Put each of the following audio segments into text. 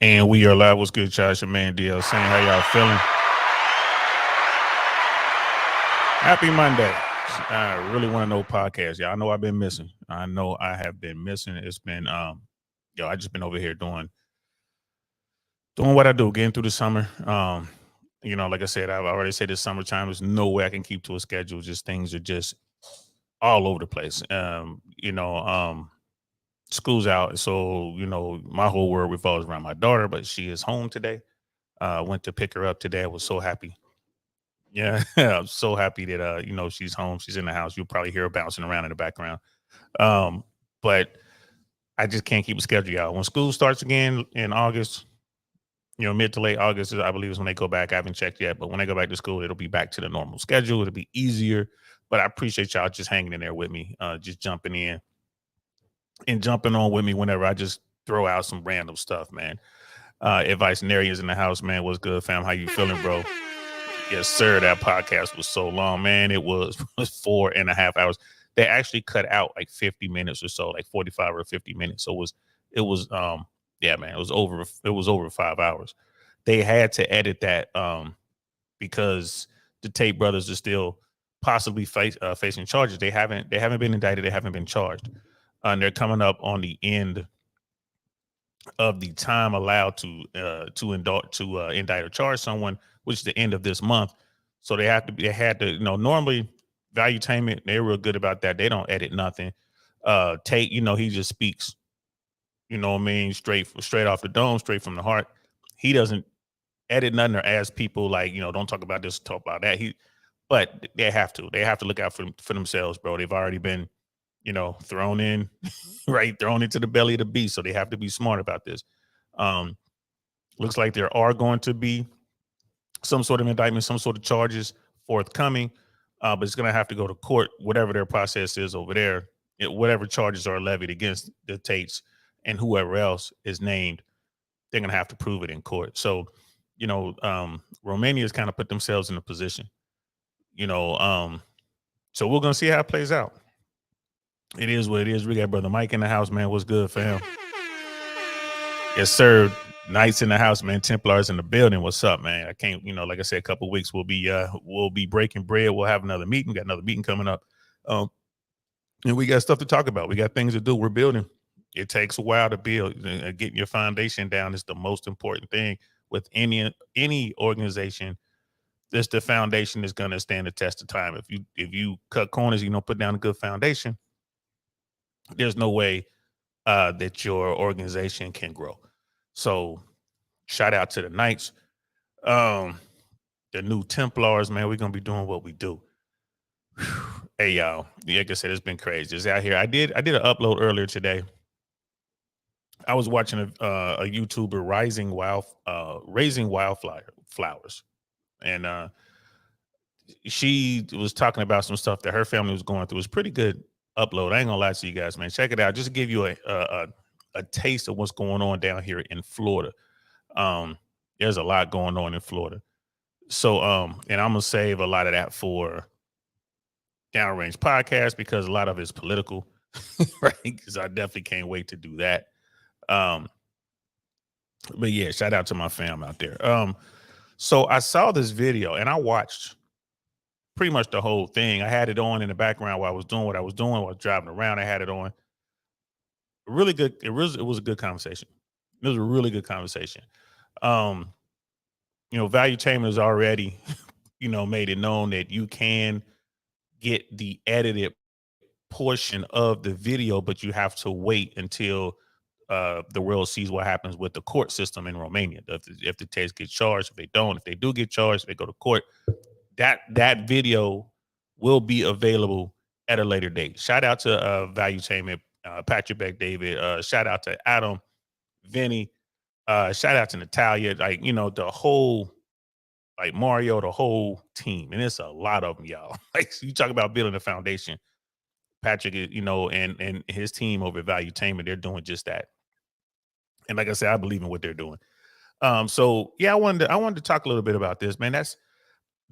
And we are live. What's good, Josh? Your man DL saying how y'all feeling? Happy Monday. I really want to know podcast. Yeah, I know I've been missing. I know I have been missing. It's been I just been over here doing what I do, getting through the summer. Like I said, I've already said this summertime. There's no way I can keep to a schedule. Just things are just all over the place. School's out. So, my whole world revolves around my daughter, but she is home today. Went to pick her up today. I was so happy. Yeah, I'm so happy that she's home. She's in the house. You'll probably hear her bouncing around in the background. Um, but I just can't keep a schedule, y'all. When school starts again in August, mid to late August, I believe is when they go back. I haven't checked yet, but when they go back to school, it'll be back to the normal schedule. It'll be easier. But I appreciate y'all just hanging in there with me, just jumping in and jumping on with me whenever I just throw out some random stuff, man. Advice Nary is in the house, man. What's good, fam? How you feeling, bro? Yes, sir. That podcast was so long, man. It was 4.5 hours. They actually cut out like 50 minutes or so, like 45 or 50 minutes. So it was yeah, man, it was over 5 hours. They had to edit that because the Tate brothers are still possibly facing charges. They haven't been indicted, they haven't been charged. And they're coming up on the end of the time allowed to indict or charge someone, which is the end of this month. So they had to, normally Valuetainment, they're real good about that. They don't edit nothing. Tate, he just speaks, what I mean, straight off the dome, straight from the heart. He doesn't edit nothing or ask people like, don't talk about this, talk about that. But they have to. They have to look out for themselves, bro. They've already been, thrown in, right, thrown into the belly of the beast. So they have to be smart about this. Um, Looks like there are going to be some sort of indictment, some sort of charges forthcoming, but it's going to have to go to court, whatever their process is over there. Whatever charges are levied against the Tates and whoever else is named, they're going to have to prove it in court. So, Romania's kind of put themselves in a position, you know. So we're going to see how it plays out. It is what it is. We got Brother Mike in the house, man. What's good, fam? Yes, sir. Knights in the house, man. Templars in the building. What's up, man? I can't, like I said, a couple of weeks we'll be breaking bread. We'll have another meeting. Got another meeting coming up. And we got stuff to talk about. We got things to do. We're building. It takes a while to build. Getting your foundation down is the most important thing with any organization. This the foundation is going to stand the test of time. If you cut corners, put down a good foundation, there's no way that your organization can grow. So shout out to the Knights, the new Templars, man. We're gonna be doing what we do. Hey y'all, like I said, it's been crazy. It's out here. I did an upload earlier today. I was watching a YouTuber raising wildflower flowers, and she was talking about some stuff that her family was going through. It's pretty good upload. I ain't gonna lie to you guys, man. Check it out. Just to give you a taste of what's going on down here in Florida. Um, there's a lot going on in Florida. So and I'm gonna save a lot of that for downrange podcast because a lot of it's political, right? Because I definitely can't wait to do that. Um, but yeah, shout out to my fam out there. So I saw this video and I watched pretty much the whole thing. I had it on in the background while I was doing what I was doing while I was driving around. I had it on. Really good. It was a good conversation. It was a really good conversation. Um, Valuetainment has already, made it known that you can get the edited portion of the video, but you have to wait until the world sees what happens with the court system in Romania. If the Tates get charged, if they don't, if they do get charged, if they go to court, that video will be available at a later date. Shout out to Valuetainment, Patrick Beck David. Shout out to Adam, Vinny. Shout out to Natalia. Like, the whole, like Mario, the whole team. And it's a lot of them, y'all. Like, you talk about building a foundation. Patrick, and his team over at Valuetainment, they're doing just that. And like I said, I believe in what they're doing. So yeah, I wanted to talk a little bit about this, man.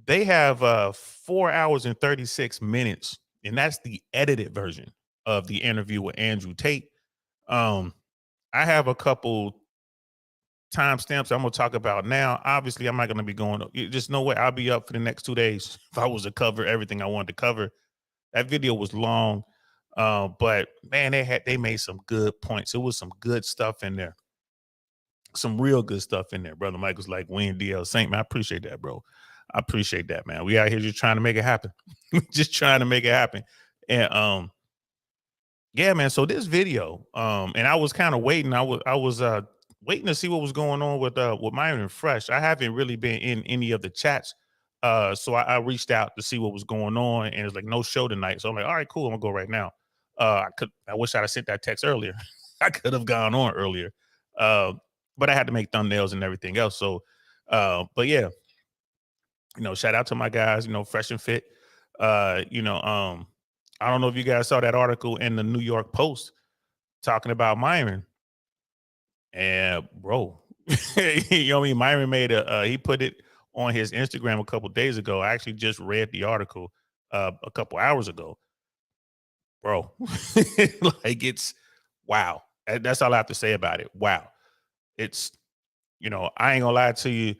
They have 4 hours and 36 minutes, and that's the edited version of the interview with Andrew Tate. I have a couple timestamps I'm gonna talk about now. Obviously, I'm not gonna be going. Just no way I'll be up for the next 2 days if I was to cover everything I wanted to cover. That video was long, but man, they made some good points. It was some good stuff in there, some real good stuff in there. Brother Michael's like Wayne DL Saint, man. I appreciate that, bro. I appreciate that, man. We out here just trying to make it happen. Just trying to make it happen. And yeah, man. So this video, and I was kind of waiting. I was waiting to see what was going on with Myron Fresh. I haven't really been in any of the chats. So I reached out to see what was going on, and it's like no show tonight. So I'm like, all right, cool. I'm gonna go right now. I wish I'd have sent that text earlier. I could have gone on earlier. But I had to make thumbnails and everything else. So but yeah, shout out to my guys, Fresh and Fit. I don't know if you guys saw that article in the New York Post talking about Myron. And bro, Myron made he put it on his Instagram a couple days ago. I actually just read the article a couple hours ago. Bro, like it's wow. That's all I have to say about it. Wow. It's, I ain't gonna lie to you.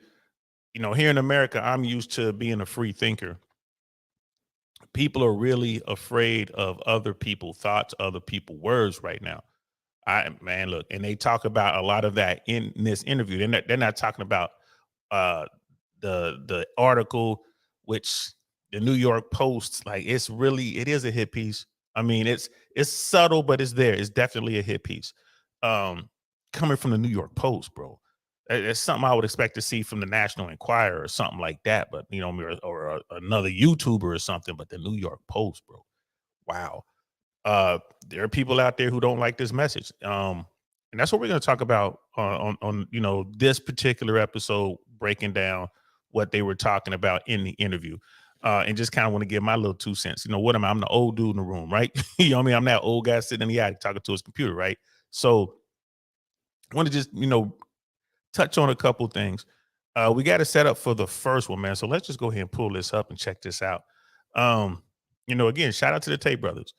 Here in America, I'm used to being a free thinker. People are really afraid of other people's thoughts, other people's words right now. Look, and they talk about a lot of that in this interview. They're not talking about the article, which the New York Post, like it is a hit piece. I mean, it's subtle, but it's there. It's definitely a hit piece. Coming from the New York Post, bro. It's something I would expect to see from the National Enquirer or something like that, but or another YouTuber or something. But the New York Post, bro, wow. There are people out there who don't like this message, and that's what we're going to talk about on this particular episode, breaking down what they were talking about in the interview, and just kind of want to give my little 2 cents. What am I? I'm the old dude in the room, right? I'm that old guy sitting in the attic talking to his computer, right? So I want to just touch on a couple things. We got to set up for the first one, man. So let's just go ahead and pull this up and check this out. Again, shout out to the Tate brothers.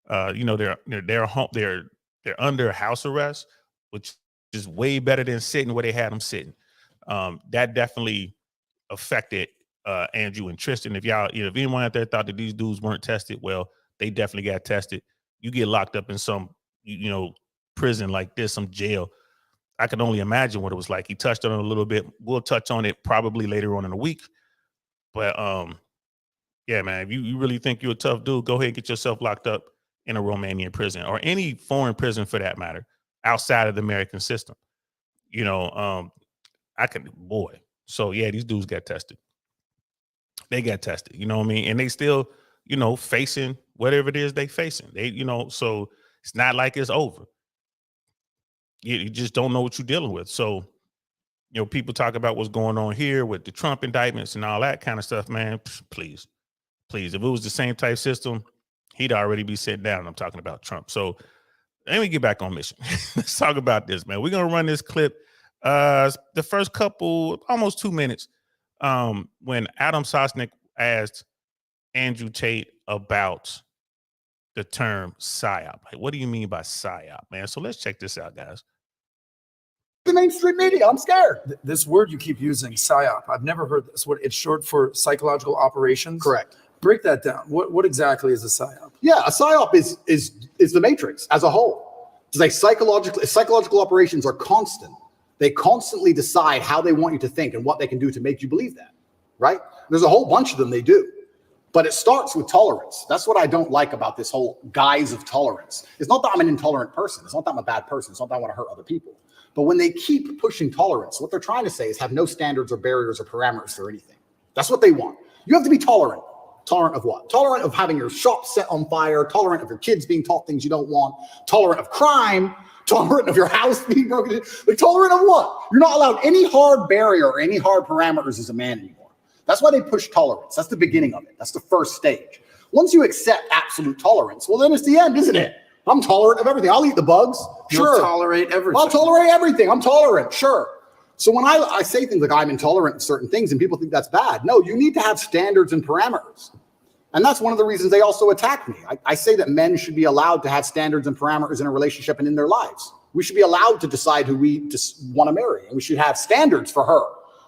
They're home. They're under house arrest, which is way better than sitting where they had them sitting. That definitely affected Andrew and Tristan. If anyone out there thought that these dudes weren't tested, well, they definitely got tested. You get locked up in some prison like this, some jail. I can only imagine what it was like. He touched on it a little bit. We'll touch on it probably later on in the week. But yeah, man, if you really think you're a tough dude, go ahead and get yourself locked up in a Romanian prison or any foreign prison for that matter, outside of the American system. So yeah, these dudes got tested. They got tested, you know what I mean? And they still, facing whatever it is they facing. So it's not like it's over. You just don't know what you're dealing with. So, people talk about what's going on here with the Trump indictments and all that kind of stuff, man. Please. If it was the same type system, he'd already be sitting down. I'm talking about Trump. So let me get back on mission. Let's talk about this, man. We're going to run this clip. The first couple, almost 2 minutes, when Adam Sosnick asked Andrew Tate about the term PSYOP. Like, what do you mean by PSYOP, man? So let's check this out, guys. The mainstream media, I'm scared. This word you keep using, PSYOP, I've never heard this. What it's short for psychological operations? Correct. Break that down. What exactly is a PSYOP? Yeah, a PSYOP is the Matrix as a whole. It's like psychological operations are constant. They constantly decide how they want you to think and what they can do to make you believe that, right? There's a whole bunch of them they do. But it starts with tolerance. That's what I don't like about this whole guise of tolerance. It's not that I'm an intolerant person. It's not that I'm a bad person. It's not that I want to hurt other people. But when they keep pushing tolerance, what they're trying to say is have no standards or barriers or parameters for anything. That's what they want. You have to be tolerant. Tolerant of what? Tolerant of having your shop set on fire, tolerant of your kids being taught things you don't want, tolerant of crime, tolerant of your house being broken into. Like, tolerant of what? You're not allowed any hard barrier or any hard parameters as a man anymore. That's why they push tolerance. That's the beginning of it. That's the first stage. Once you accept absolute tolerance, well, then it's the end, isn't it? I'm tolerant of everything. I'll eat the bugs. Sure. You'll tolerate everything. I'll tolerate everything. I'm tolerant. Sure. So when I say things like I'm intolerant of certain things and people think that's bad, no, you need to have standards and parameters. And that's one of the reasons they also attack me. I say that men should be allowed to have standards and parameters in a relationship and in their lives. We should be allowed to decide who we just want to marry, and we should have standards for her.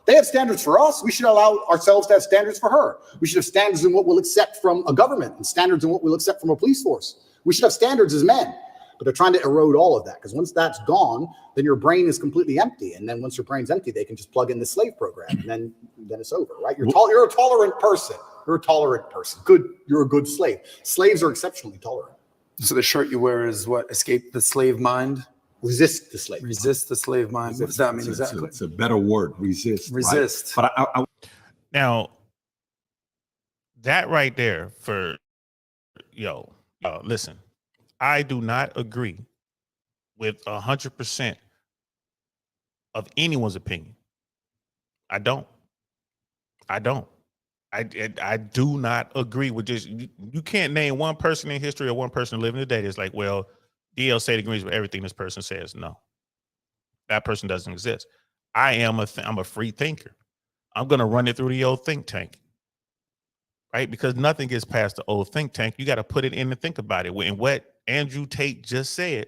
They have standards for us. We should allow ourselves to have standards for her. We should have standards in what we'll accept from a government and standards in what we'll accept from a police force. We should have standards as men, but they're trying to erode all of that, because once that's gone, then your brain is completely empty. And then once your brain's empty, they can just plug in the slave program, and then it's over, right? You're a tolerant person. You're a tolerant person. Good. You're a good slave. Slaves are exceptionally tolerant. So the shirt you wear is what? Escape the slave mind? Resist the slave. Resist the slave mind. What does that mean exactly? It's a better word. Resist. Resist. Right? But Now, that right there for, listen, I do not agree with 100% of anyone's opinion. I don't. I do not agree with this. You can't name one person in history or one person living today that's like, well, DL Tate agrees with everything this person says. No, that person doesn't exist. I'm a free thinker. I'm going to run it through the old think tank, right? Because nothing gets past the old think tank. You got to put it in and think about it. And what Andrew Tate just said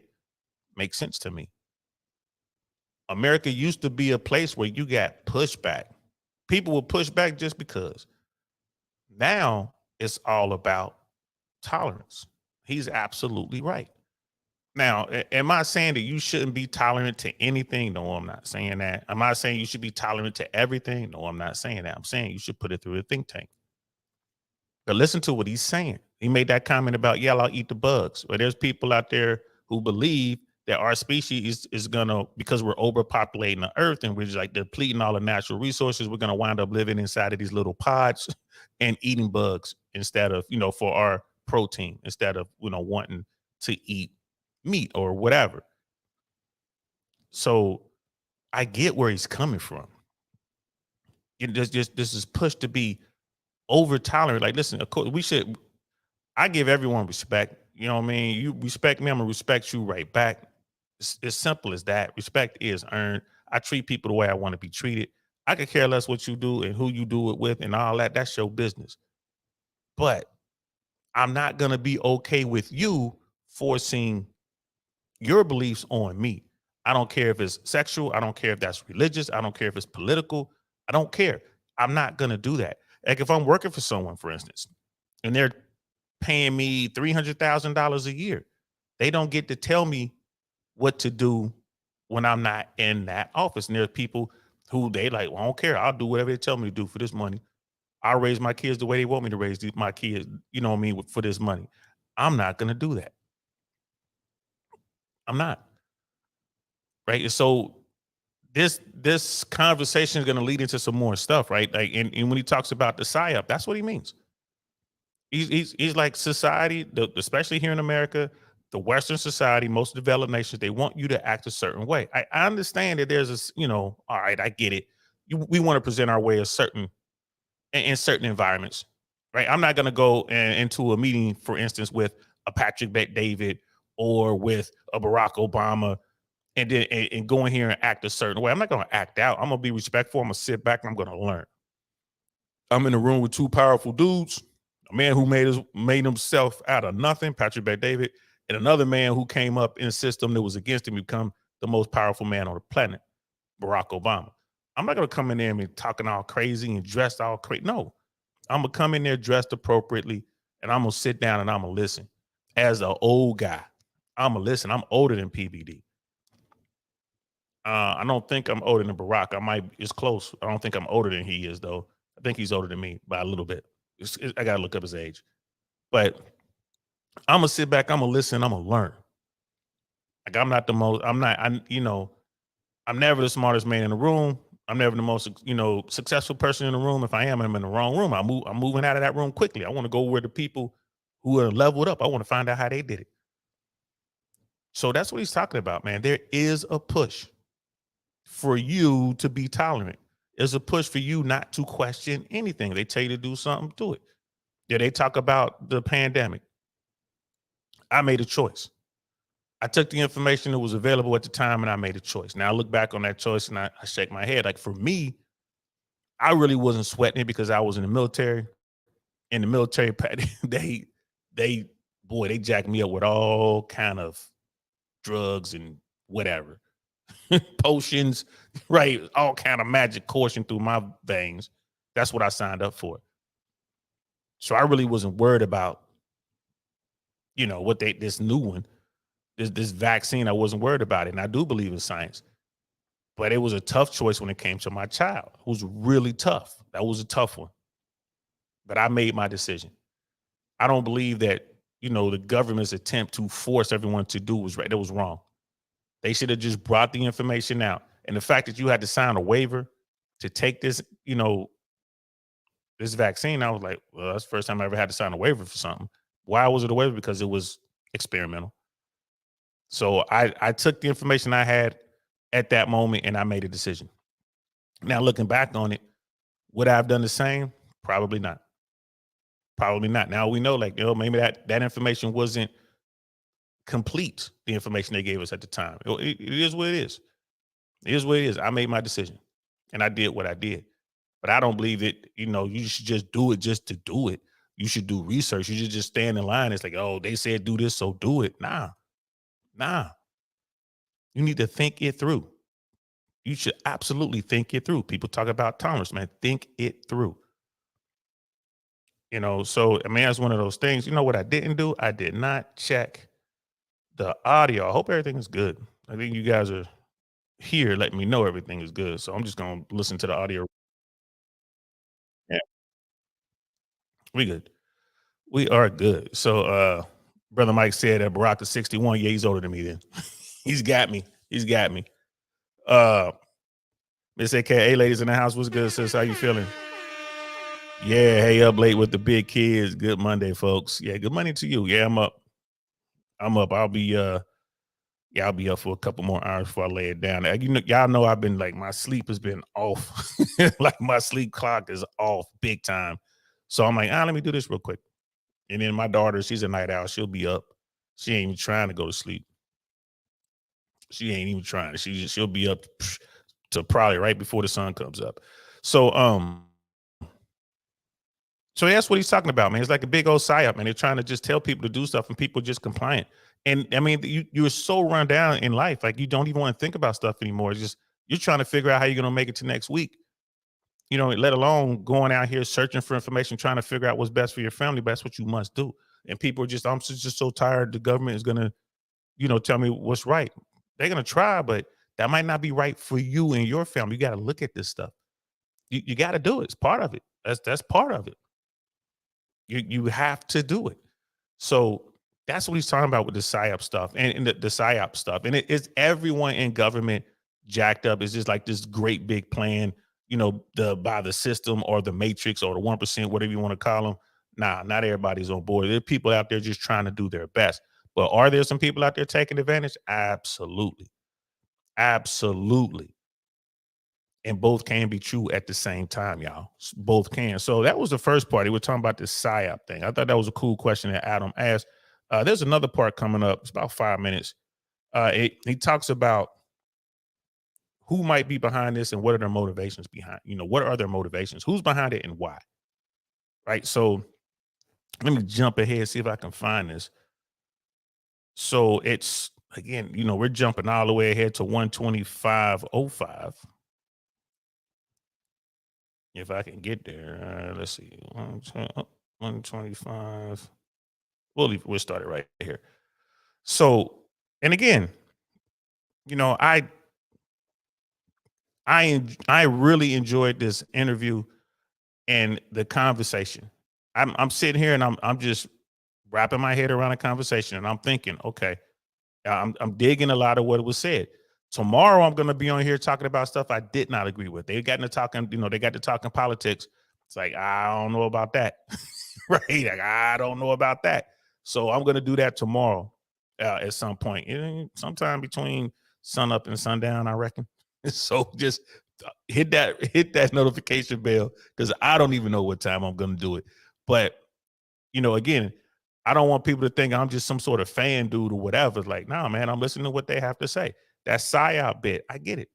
makes sense to me. America used to be a place where you got pushback. People will push back just because. Now it's all about tolerance. He's absolutely right. Now, am I saying that you shouldn't be tolerant to anything? No, I'm not saying that. Am I saying you should be tolerant to everything? No, I'm not saying that. I'm saying you should put it through a think tank. But listen to what he's saying. He made that comment about, yeah, I'll eat the bugs. Well, there's people out there who believe that our species is gonna, because we're overpopulating the earth and we're just like depleting all the natural resources, we're gonna wind up living inside of these little pods and eating bugs instead of, for our protein, instead of, wanting to eat meat or whatever. So I get where he's coming from. This is pushed to be over tolerant. Like, listen, of course I give everyone respect. You know what I mean? You respect me, I'm gonna respect you right back. It's as simple as that. Respect is earned. I treat people the way I want to be treated. I could care less what you do and who you do it with and all that. That's your business. But I'm not gonna be okay with you forcing your beliefs on me. I don't care if it's sexual. I don't care if that's religious. I don't care if it's political. I don't care. I'm not going to do that. Like if I'm working for someone, for instance, and they're paying me $300,000 a year, they don't get to tell me what to do when I'm not in that office. And there's people who they like, well, I don't care. I'll do whatever they tell me to do for this money. I'll raise my kids the way they want me to raise my kids, for this money. I'm not going to do that. I'm not. Right. So this conversation is going to lead into some more stuff, right? Like, and when he talks about the PSYOP, that's what he means. He's like society, especially here in America, the Western society, most developed nations, they want you to act a certain way. I understand that there's this, all right, I get it. We want to present our way in certain environments, right? I'm not going to go into a meeting, for instance, with a Patrick Bet-David or with a Barack Obama and then and go in here and act a certain way. I'm not going to act out. I'm going to be respectful. I'm going to sit back and I'm going to learn. I'm in a room with two powerful dudes, a man who made himself out of nothing, Patrick Bet-David, and another man who came up in a system that was against him, become the most powerful man on the planet, Barack Obama. I'm not going to come in there and be talking all crazy and dressed all crazy. No, I'm going to come in there dressed appropriately and I'm going to sit down and I'm going to listen. As an old guy, I'm going to listen. I'm older than PBD. I don't think I'm older than Barack. It's close. I don't think I'm older than he is, though. I think he's older than me by a little bit. I got to look up his age. But I'm going to sit back. I'm going to listen. I'm going to learn. Like, I'm never the smartest man in the room. I'm never the most, successful person in the room. If I am, I'm in the wrong room. I'm moving out of that room quickly. I want to go where the people who are leveled up, I want to find out how they did it. So that's what he's talking about, man. There is a push for you to be tolerant. There's a push for you not to question anything. They tell you to do something, do it. Yeah, they talk about the pandemic. I made a choice. I took the information that was available at the time and I made a choice. Now I look back on that choice and I shake my head. Like, for me, I really wasn't sweating it because I was in the military. In the military, they jacked me up with all kind of drugs and whatever. Potions, right? All kind of magic coursing through my veins. That's what I signed up for. So I really wasn't worried about, what this new one, this vaccine. I wasn't worried about it. And I do believe in science. But it was a tough choice when it came to my child. It was really tough. That was a tough one. But I made my decision. I don't believe that, the government's attempt to force everyone to do was right. That was wrong. They should have just brought the information out. And the fact that you had to sign a waiver to take this, this vaccine, I was like, well, that's the first time I ever had to sign a waiver for something. Why was it a waiver? Because it was experimental. So I took the information I had at that moment and I made a decision. Now, looking back on it, would I have done the same? Probably not. Probably not. Now we know, maybe that information wasn't complete, the information they gave us at the time. It is what it is. It is what it is. I made my decision and I did what I did. But I don't believe that, you should just do it just to do it. You should do research. You should just stand in line. It's like, oh, they said do this, so do it. Nah. You need to think it through. You should absolutely think it through. People talk about tolerance, man. Think it through. So, that's one of those things. You know what I didn't do? I did not check the audio. I hope everything is good. I think you guys are here letting me know everything is good. So I'm just going to listen to the audio. Yeah, we good. We are good. So, Brother Mike said that Barack is 61. Yeah, he's older than me then. He's got me. Miss AKA ladies in the house, what's good, sis? How you feeling? Yeah, hey, up late with the big kids. Good Monday, folks. Yeah, good Monday to you. Yeah, I'm up. I'll be up for a couple more hours before I lay it down. Y'all know I've been my sleep has been off. My sleep clock is off big time. So I'm like, let me do this real quick. And then my daughter, she's a night owl. She'll be up. She ain't even trying to go to sleep. She ain't even trying. She'll be up to probably right before the sun comes up. So that's what he's talking about, man. It's like a big old psyop, man. They're trying to just tell people to do stuff and people just compliant. And you're so run down in life. Like you don't even want to think about stuff anymore. It's just, you're trying to figure out how you're going to make it to next week. Let alone going out here searching for information, trying to figure out what's best for your family. But that's what you must do. And people are I'm just so tired. The government is going to, tell me what's right. They're going to try, but that might not be right for you and your family. You got to look at this stuff. You got to do it. It's part of it. That's part of it. You have to do it. So that's what he's talking about with the PSYOP stuff and the PSYOP stuff. And it's everyone in government jacked up. It's just like this great big plan, by the system or the matrix or the 1%, whatever you want to call them. Nah, not everybody's on board. There are people out there just trying to do their best. But are there some people out there taking advantage? Absolutely. Absolutely. And both can be true at the same time, y'all. Both can. So that was the first part. He was talking about this PSYOP thing. I thought that was a cool question that Adam asked. There's another part coming up. It's about 5 minutes. He talks about who might be behind this and what are their motivations behind. What are their motivations? Who's behind it and why? Right. So let me jump ahead, see if I can find this. So it's, again, we're jumping all the way ahead to 125.05. If I can get there, let's see, 125. We'll start it right here. So, and again, I really enjoyed this interview and the conversation. I'm sitting here and I'm just wrapping my head around a conversation and I'm thinking, okay, I'm digging a lot of what was said. Tomorrow, I'm going to be on here talking about stuff I did not agree with. They got to talking, they got to talking politics. It's like, I don't know about that. Right? Like, I don't know about that. So I'm going to do that tomorrow at some point, sometime between sun up and sundown, I reckon. So just hit that notification bell because I don't even know what time I'm going to do it. But, again, I don't want people to think I'm just some sort of fan dude or whatever. It's like, nah, man, I'm listening to what they have to say. That PSYOP bit, I get it.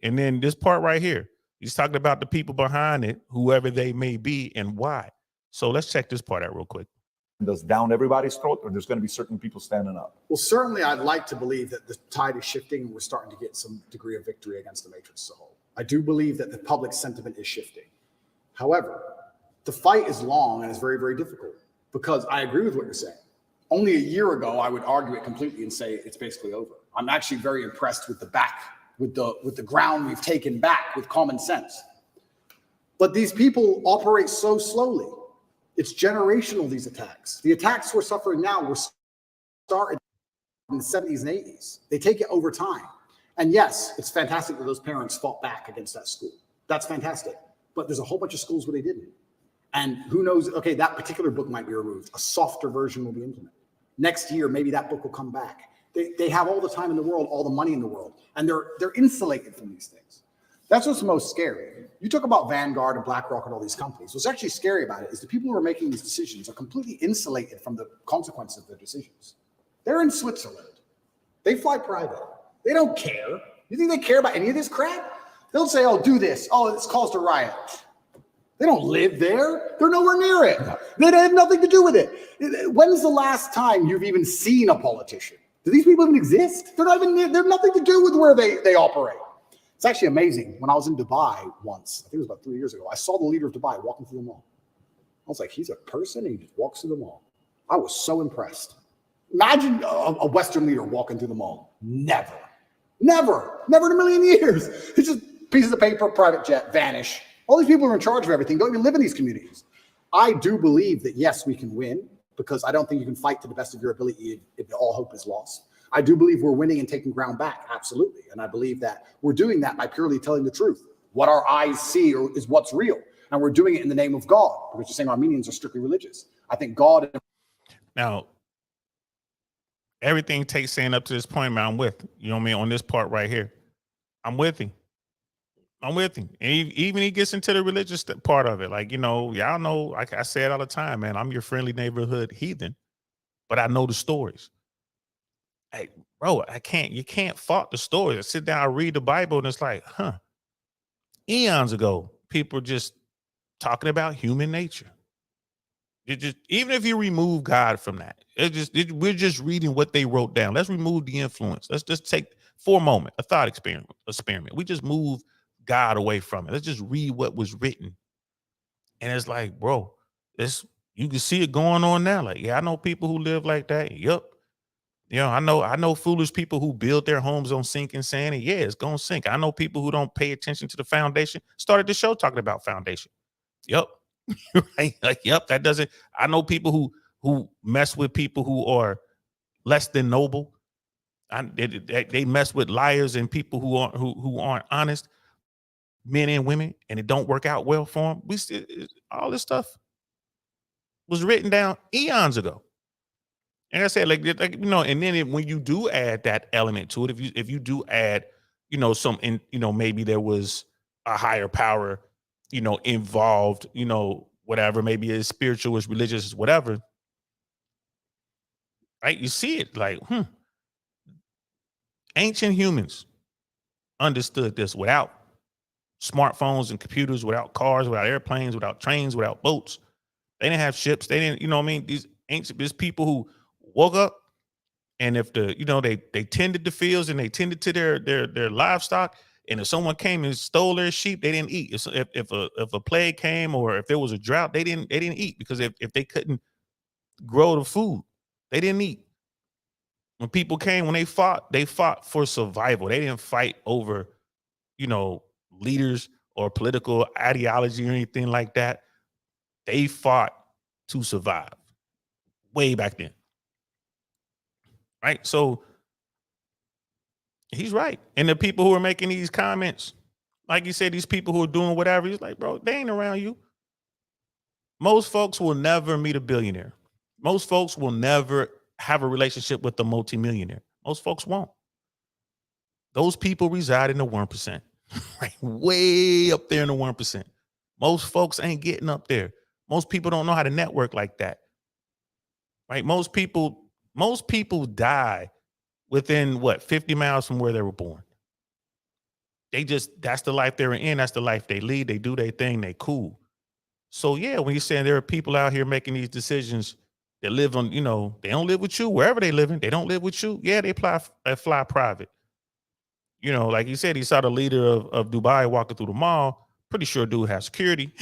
And then this part right here, he's talking about the people behind it, whoever they may be and why. So let's check this part out real quick. us down everybody's throat, or there's going to be certain people standing up? Well, certainly I'd like to believe that the tide is shifting and we're starting to get some degree of victory against the matrix as a whole. I do believe that the public sentiment is shifting. However, the fight is long and it's very, very difficult, because I agree with what you're saying. Only a year ago, I would argue it completely and say it's basically over. I'm actually very impressed with the ground we've taken back with common sense. But these people operate so slowly. It's generational, these attacks. The attacks we're suffering now were started in the 70s and 80s. They take it over time. And yes, it's fantastic that those parents fought back against that school. That's fantastic. But there's a whole bunch of schools where they didn't. And who knows, okay, that particular book might be removed. A softer version will be implemented. Next year, maybe that book will come back. They have all the time in the world, all the money in the world, and they're insulated from these things. That's what's most scary. You talk about Vanguard and BlackRock and all these companies. What's actually scary about it is the people who are making these decisions are completely insulated from the consequences of their decisions. They're in Switzerland. They fly private. They don't care. You think they care about any of this crap? They'll say, oh, do this. Oh, it's caused a riot. They don't live there. They're nowhere near it. They have nothing to do with it. When's the last time you've even seen a politician? Do these people even exist? They're have nothing to do with where they operate. It's actually amazing. When I was in Dubai once, I think it was about 3 years ago, I saw the leader of Dubai walking through the mall. I was like, he's a person and he just walks through the mall. I was so impressed. Imagine a Western leader walking through the mall. Never in a million years. It's just pieces of paper, private jet, vanish. All these people who are in charge of everything don't even live in these communities. I do believe that, yes, we can win, because I don't think you can fight to the best of your ability if all hope is lost. I do believe we're winning and taking ground back, absolutely. And I believe that we're doing that by purely telling the truth. What our eyes see is what's real. And we're doing it in the name of God, because you're saying Armenians are strictly religious. I think God... Now, everything Tate's saying up to this point, man, I'm with, you know what I mean, on this part right here. I'm with him. And even he gets into the religious part of it. Like, you know, y'all know, like I say it all the time, man, I'm your friendly neighborhood heathen, but I know the stories. Hey, bro, you can't fault the stories. I sit down, I read the Bible, and it's like, eons ago, people were just talking about human nature. Even if you remove God from that, we're just reading what they wrote down. Let's remove the influence. Let's just take, for a moment, a thought experiment. We just move God away from it. Let's just read what was written. And it's like, bro, you can see it going on now. Like, yeah, I know people who live like that. Yup. You know, I know foolish people who build their homes on sinking sand, and yeah, it's gonna sink. I know people who don't pay attention to the foundation. Started the show talking about foundation. Yep. Right? Like, yep, that doesn't. I know people who mess with people who are less than noble. They mess with liars and people who aren't honest, men and women, and it don't work out well for them. All this stuff was written down eons ago. And I said, like you know, and then when you do add that element to it, if you do add, you know, maybe there was a higher power, you know, involved, you know, whatever, maybe it's spiritual, it's religious, it's whatever. Right? You see it like, ancient humans understood this without smartphones and computers, without cars, without airplanes, without trains, without boats. They didn't have ships. They didn't, you know what I mean? These people who woke up, and if they tended the fields and they tended to their livestock, and if someone came and stole their sheep, they didn't eat. If a plague came or if there was a drought, they didn't eat, because if they couldn't grow the food, they didn't eat. When people came, when they fought for survival. They didn't fight over, you know, leaders or political ideology or anything like that. They fought to survive way back then. Right? So he's right. And the people who are making these comments, like you said, these people who are doing whatever, he's like, bro, they ain't around you. Most folks will never meet a billionaire. Most folks will never have a relationship with a multimillionaire. Most folks won't. Those people reside in the 1%, right? Way up there in the 1%. Most folks ain't getting up there. Most people don't know how to network like that. Right? Most people die within 50 miles from where they were born. That's the life they're in. That's the life they lead. They do their thing. They cool. So yeah, when you're saying there are people out here making these decisions that live on, they don't live with you wherever they live in. They don't live with you. Yeah, they fly private. Like you said, he saw the leader of Dubai walking through the mall. Pretty sure dude has security.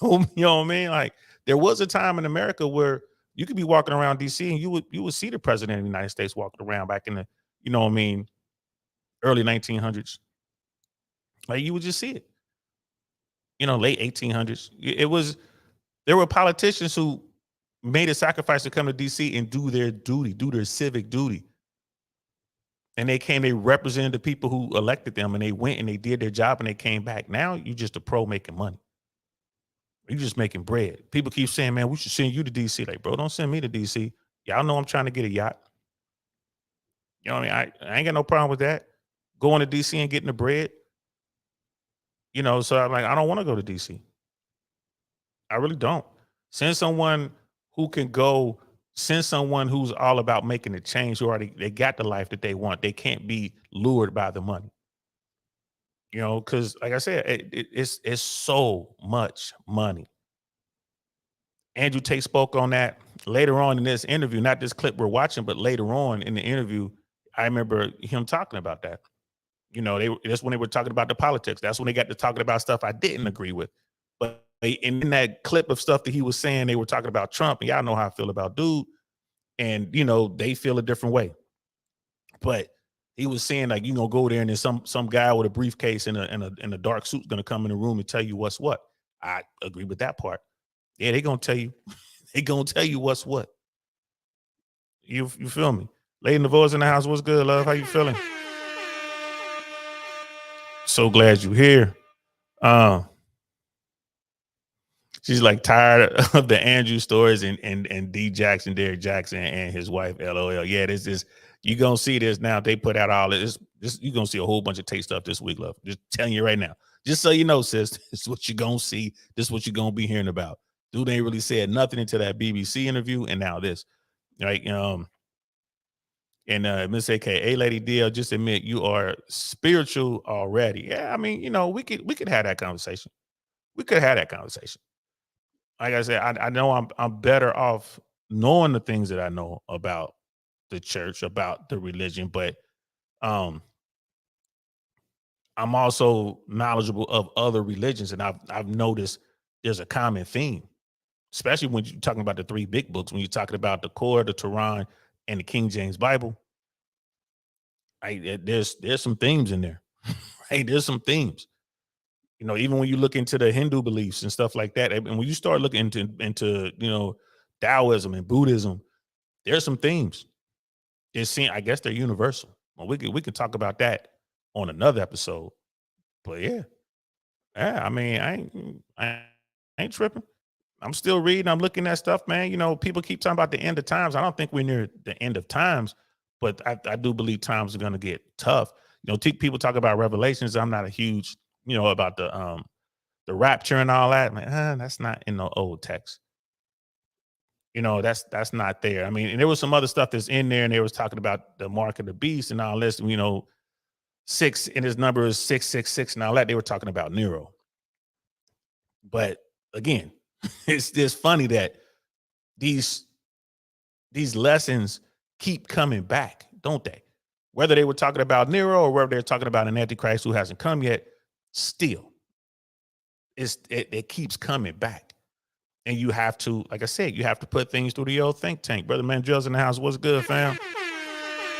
You know what I mean? Like there was a time in America where you could be walking around DC and you would see the president of the United States walking around back in the, early 1900s. Like you would just see it. Late 1800s. There were politicians who made a sacrifice to come to DC and do their duty, do their civic duty. And they represented the people who elected them, and they went and they did their job and they came back. Now you just a pro making money. You just making bread. People keep saying, man, we should send you to DC. Like, bro, don't send me to DC. Y'all know I'm trying to get a yacht. You know what I mean? I ain't got no problem with that. Going to DC and getting the bread. So I'm like, I don't want to go to DC. I really don't. Send someone who can go, send someone who's all about making a change, they got the life that they want. They can't be lured by the money. Because like I said, it's so much money. Andrew Tate spoke on that later on in this interview, not this clip we're watching, but later on in the interview, I remember him talking about that. That's when they were talking about the politics. That's when they got to talking about stuff I didn't agree with. But in that clip of stuff that he was saying, they were talking about Trump, and y'all know how I feel about dude. And, they feel a different way. But he was saying, like, go there and there's some guy with a briefcase and a dark suit's going to come in the room and tell you what's what. I agree with that part. Yeah, they're going to tell you. They're going to tell you what's what. You feel me? Lady Navo's in the house. What's good, love? How you feeling? So glad you're here. She's like tired of the Andrew stories and D Jackson, Derek Jackson, and his wife, LOL. Yeah, this is, you're going to see this now. They put out all this. You're going to see a whole bunch of Tate stuff this week, love. Just telling you right now. Just so you know, sis, this is what you're going to see. This is what you're going to be hearing about. Dude ain't really said nothing into that BBC interview, and now this. Right? And Miss AKA Lady DL, just admit you are spiritual already. Yeah, I mean, we could have that conversation. We could have that conversation. Like I said, I know I'm better off knowing the things that I know about the church, about the religion, but I'm also knowledgeable of other religions, and I've noticed there's a common theme, especially when you're talking about the three big books. When you're talking about the Quran, the Quran, and the King James Bible, there's some themes in there. Right? There's some themes. Even when you look into the Hindu beliefs and stuff like that, and when you start looking into Taoism and Buddhism, there's some themes. I guess they're universal. Well, we could talk about that on another episode. But yeah. I mean, I ain't tripping. I'm still reading. I'm looking at stuff, man. People keep talking about the end of times. I don't think we're near the end of times, but I do believe times are going to get tough. People talk about Revelations. I'm not a huge, about the rapture and all that. Man, that's not in the old text. That's not there. I mean, and there was some other stuff that's in there, and they was talking about the mark of the beast and all this. 6 and his number is 666 and all that. They were talking about Nero. But again, it's funny that these lessons keep coming back, don't they? Whether they were talking about Nero or whether they're talking about an Antichrist who hasn't come yet, still, it keeps coming back. And you have to, like I said, you have to put things through the old think tank. Brother Mangel's in the house. What's good, fam?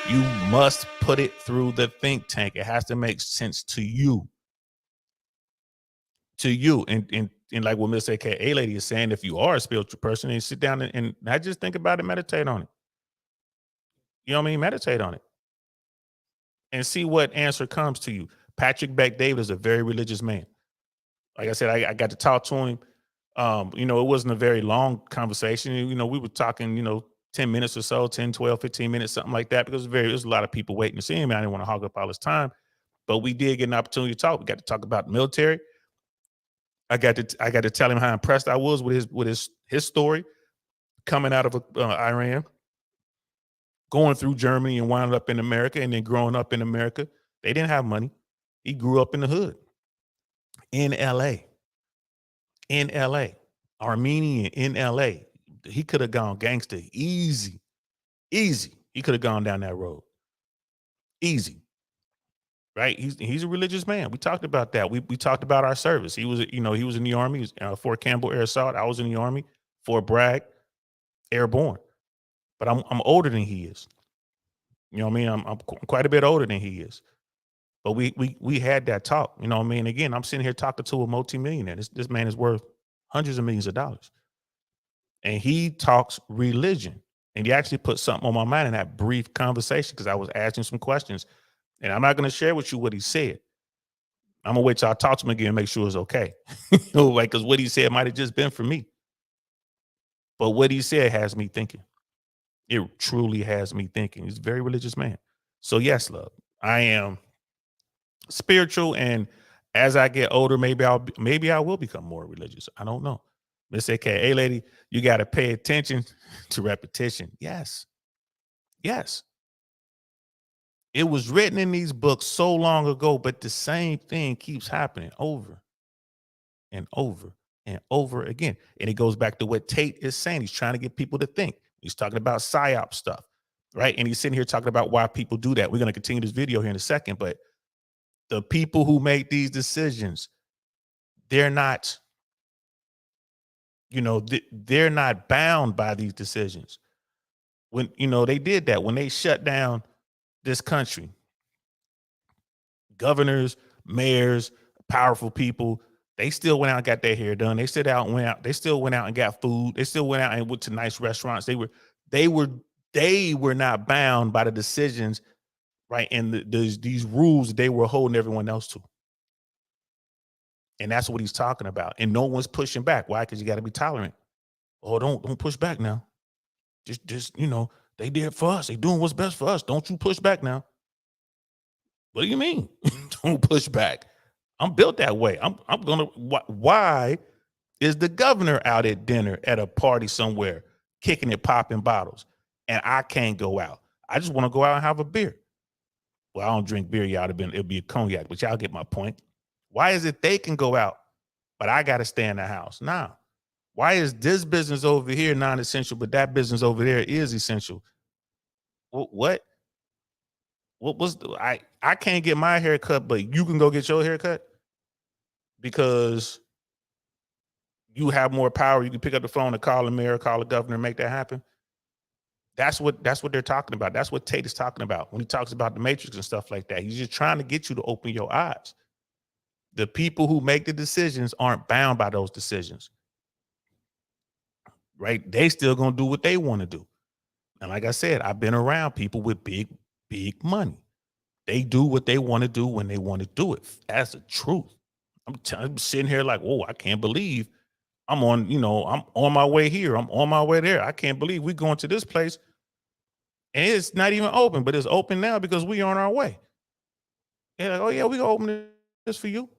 You must put it through the think tank. It has to make sense to you. And like what Miss AKA Lady is saying, if you are a spiritual person, and sit down and not just think about it, meditate on it. You know what I mean? Meditate on it. And see what answer comes to you. Patrick Beck David is a very religious man. Like I said, I got to talk to him. It wasn't a very long conversation. We were talking, 10 minutes or so, 10, 12, 15 minutes, something like that, because there's a lot of people waiting to see him. And I didn't want to hog up all his time, but we did get an opportunity to talk. We got to talk about the military. I got to tell him how impressed I was with his story coming out of Iran, going through Germany and winding up in America, and then growing up in America. They didn't have money. He grew up in the hood in LA, Armenian in LA, he could have gone gangster easy. He could have gone down that road easy. Right? He's a religious man. We talked about that. We talked about our service. He was, he was in the Army. He was, Fort Campbell Air Assault. I was in the Army. Fort Bragg, airborne. But I'm older than he is. You know what I mean? I'm quite a bit older than he is. But we had that talk. You know what I mean? Again, I'm sitting here talking to a multimillionaire. This man is worth hundreds of millions of dollars. And he talks religion. And he actually put something on my mind in that brief conversation because I was asking some questions. And I'm not going to share with you what he said. I'm going to wait till I talk to him again and make sure it's okay. Because what he said might have just been for me. But what he said has me thinking. It truly has me thinking. He's a very religious man. So yes, love, I am spiritual. And as I get older, maybe I will become more religious. I don't know. Miss AK, hey lady, you got to pay attention to repetition. Yes. It was written in these books so long ago, but the same thing keeps happening over and over and over again. And it goes back to what Tate is saying. He's trying to get people to think. He's talking about PSYOP stuff, right? And he's sitting here talking about why people do that. We're going to continue this video here in a second, but the people who make these decisions, they're not, they're not bound by these decisions. When, they did that, when they shut down this country, governors, mayors, powerful people, they still went out and got their hair done. They still went out and got food. They still went out and went to nice restaurants. They were not bound by the decisions, right? And these rules they were holding everyone else to. And that's what he's talking about. And no one's pushing back. Why? Because you got to be tolerant. Oh, don't push back now. Just, they did it for us. They doing what's best for us. Don't you push back now. What do you mean? Don't push back. I'm built that way. I'm gonna. Why is the governor out at dinner at a party somewhere, kicking it, popping bottles, and I can't go out? I just want to go out and have a beer. Well, I don't drink beer. It'll be a cognac, but y'all get my point. Why is it they can go out, but I got to stay in the house? Nah. Why is this business over here non-essential, but that business over there is essential? What? What was I can't get my hair cut, but you can go get your hair cut because you have more power. You can pick up the phone and call the mayor, call the governor, and make that happen. That's what they're talking about. That's what Tate is talking about when he talks about the matrix and stuff like that. He's just trying to get you to open your eyes. The people who make the decisions aren't bound by those decisions, right? They still gonna do what they want to do. And like I said, I've been around people with big money. They do what they want to do when they want to do it. That's the truth. I'm sitting here like, whoa, I can't believe I'm on my way here. I'm on my way there. I can't believe we're going to this place and it's not even open, but it's open now because we on our way. And like, oh yeah, we gonna open this for you.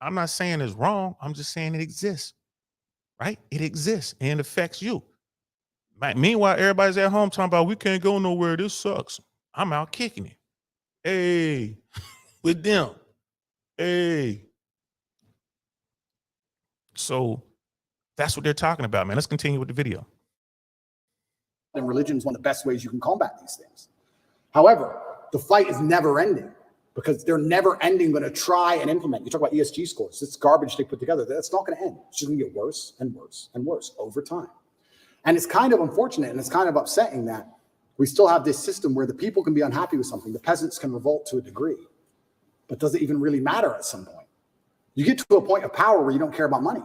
I'm not saying it's wrong. I'm just saying it exists, right? It exists and it affects you. Meanwhile, everybody's at home talking about we can't go nowhere. This sucks. I'm out kicking it. Hey, with them. Hey. So that's what they're talking about, man. Let's continue with the video. And religion is one of the best ways you can combat these things. However, the fight is never ending because they're never ending going to try and implement. You talk about ESG scores. It's garbage they put together. That's not going to end. It's just going to get worse and worse and worse over time. And it's kind of unfortunate and it's kind of upsetting that we still have this system where the people can be unhappy with something. The peasants can revolt to a degree. But does it even really matter at some point? You get to a point of power where you don't care about money.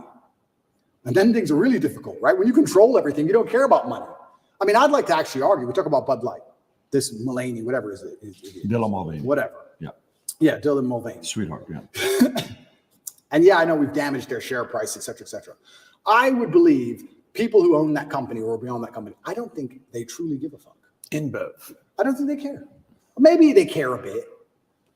And then things are really difficult, right? When you control everything, you don't care about money. I mean, I'd like to actually argue. We talk about Bud Light, this Mulaney, whatever is it? Dylan Mulvaney. Whatever. Yeah. Yeah, Dylan Mulvaney. Sweetheart, yeah. And yeah, I know we've damaged their share price, et cetera, et cetera. I would believe people who own that company or beyond that company, I don't think they truly give a fuck. In both. I don't think they care. Maybe they care a bit.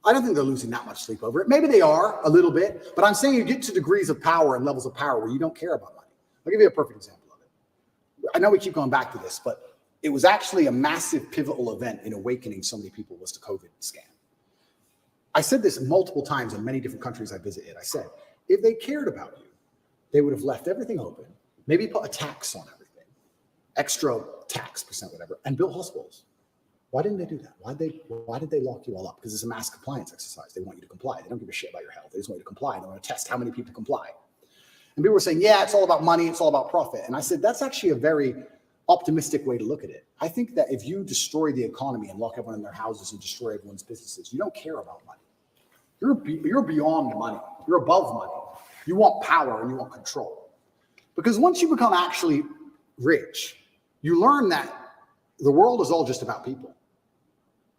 I don't think they're losing that much sleep over it. Maybe they are a little bit, but I'm saying you get to degrees of power and levels of power where you don't care about money. I'll give you a perfect example of it. I know we keep going back to this, but it was actually a massive pivotal event in awakening so many people was the COVID scam. I said this multiple times in many different countries I visited. I said, if they cared about you, they would have left everything open, maybe put a tax on everything, extra tax percent, whatever, and built hospitals. Why didn't they do that? Why did they lock you all up? Because it's a mass compliance exercise. They want you to comply. They don't give a shit about your health. They just want you to comply. They want to test how many people comply. And people were saying, yeah, it's all about money. It's all about profit. And I said, that's actually a very optimistic way to look at it. I think that if you destroy the economy and lock everyone in their houses and destroy everyone's businesses, you don't care about money. You're beyond money. You're above money. You want power and you want control. Because once you become actually rich, you learn that the world is all just about people,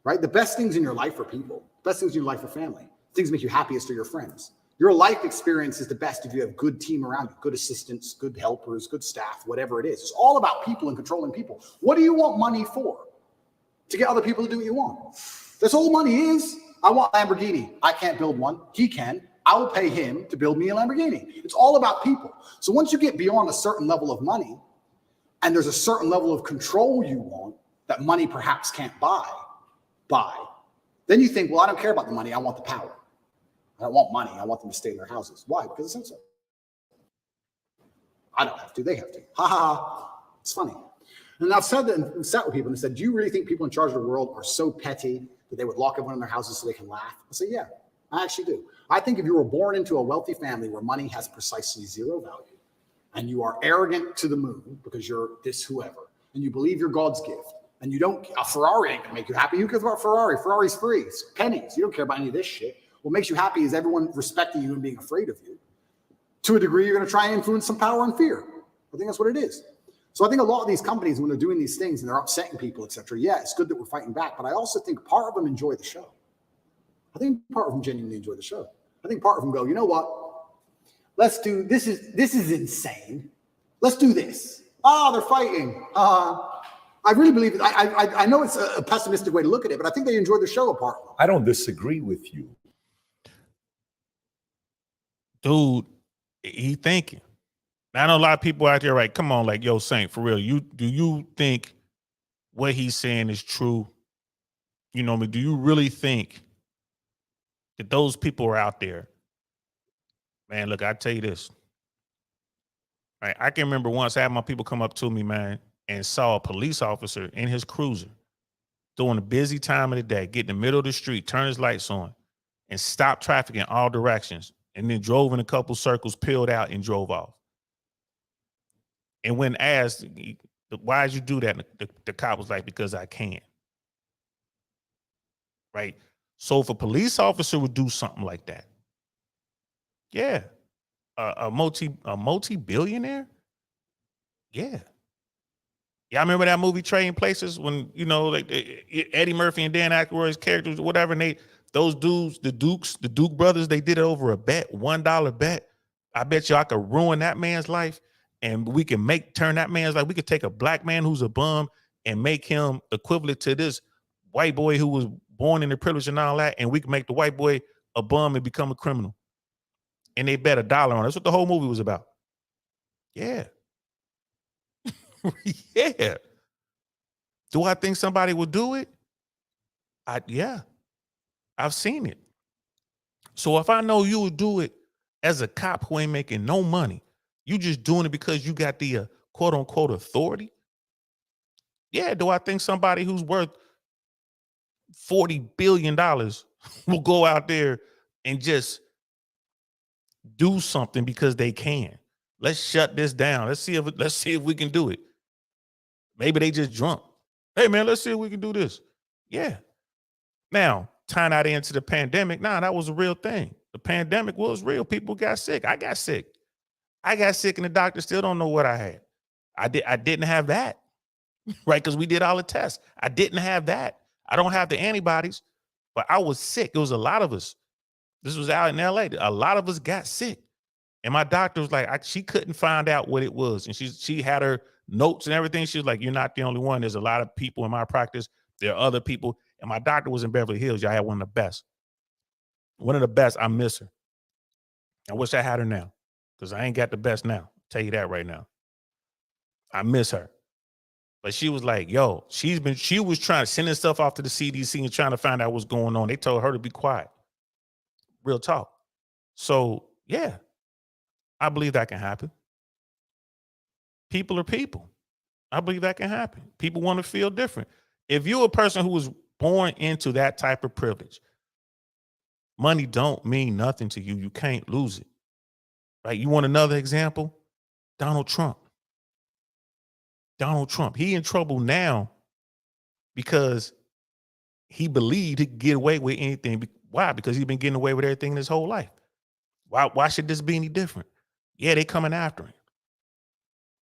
right? The best things in your life are people. The best things in your life are family. Things that make you happiest are your friends. Your life experience is the best if you have good team around you, good assistants, good helpers, good staff, whatever it is. It's all about people and controlling people. What do you want money for? To get other people to do what you want. That's all money is. I want a Lamborghini. I can't build one. He can. I will pay him to build me a Lamborghini. It's all about people. So once you get beyond a certain level of money, and there's a certain level of control you want that money perhaps can't buy, then you think, well, I don't care about the money. I want the power. I don't want money. I want them to stay in their houses. Why? Because it says so. I don't have to. They have to. Ha ha ha. It's funny. And I've said that and sat with people and said, do you really think people in charge of the world are so petty that they would lock everyone in their houses so they can laugh? I say, yeah, I actually do. I think if you were born into a wealthy family where money has precisely zero value, and you are arrogant to the moon because you're this whoever, and you believe you're God's gift, and you don't, a Ferrari ain't gonna make you happy. Who cares about Ferrari? Ferrari's free. It's pennies. You don't care about any of this shit. What makes you happy is everyone respecting you and being afraid of you. To a degree, you're going to try and influence some power and fear. I think that's what it is. So I think a lot of these companies, when they're doing these things and they're upsetting people, etc., yeah, it's good that we're fighting back. But I also think part of them enjoy the show. I think part of them genuinely enjoy the show. I think part of them go, you know what? Let's do this. This is insane. Let's do this. Oh, they're fighting. I really believe it. I know it's a pessimistic way to look at it, but I think they enjoy the show apart. I don't disagree with you. Dude, he thinking. I know a lot of people out there, right? Come on, like, yo, Saint, for real. Do you think what he's saying is true? You know what I mean? Do you really think that those people are out there? Man, look, I tell you this. Right, I can remember once I had my people come up to me, man, and saw a police officer in his cruiser during a busy time of the day, get in the middle of the street, turn his lights on, and stop traffic in all directions, and then drove in a couple circles, peeled out, and drove off. And when asked, why did you do that? The cop was like, because I can. Right? So if a police officer would do something like that, yeah, a multi-billionaire, yeah. Yeah, I remember that movie Trading Places when, you know, like Eddie Murphy and Dan Aykroyd's characters, whatever, and those dudes, the Duke brothers, they did it over a bet, $1 bet. I bet you I could ruin that man's life, and we can turn that man's life. We could take a black man who's a bum and make him equivalent to this white boy who was born in the privilege and all that, and we can make the white boy a bum and become a criminal. And they bet $1 on it. That's what the whole movie was about. Yeah. Yeah. Do I think somebody would do it? Yeah. I've seen it. So if I know you would do it as a cop who ain't making no money, you just doing it because you got the quote unquote authority. Yeah. Do I think somebody who's worth $40 billion will go out there and just do something because they can? Let's shut this down. Let's see if we can do it. Maybe they just drunk. Hey man, let's see if we can do this. Yeah. Now, tying that into the pandemic, that was a real thing. The pandemic was real. People got sick. I got sick. And the doctor still don't know what I had. I didn't have that, right? Because we did all the tests. I didn't have that. I don't have the antibodies, but I was sick. It was a lot of us. This was out in LA. A lot of us got sick. And my doctor was like, she couldn't find out what it was. And she had her notes and everything. She was like, you're not the only one. There's a lot of people in my practice. There are other people. And my doctor was in Beverly Hills. Y'all had one of the best. One of the best. I miss her. I wish I had her now, because I ain't got the best now. I'll tell you that right now. I miss her. But she was like, yo, she was trying to send stuff off to the CDC and trying to find out what's going on. They told her to be quiet. Real talk. So, yeah, I believe that can happen. People are people. I believe that can happen. People want to feel different. If you're a person who was born into that type of privilege, money don't mean nothing to you. You can't lose it. Right? You want another example? Donald Trump. Donald Trump. He in trouble now because he believed he could get away with anything. Why? Because he's been getting away with everything his whole life. Why should this be any different? Yeah, they coming after him.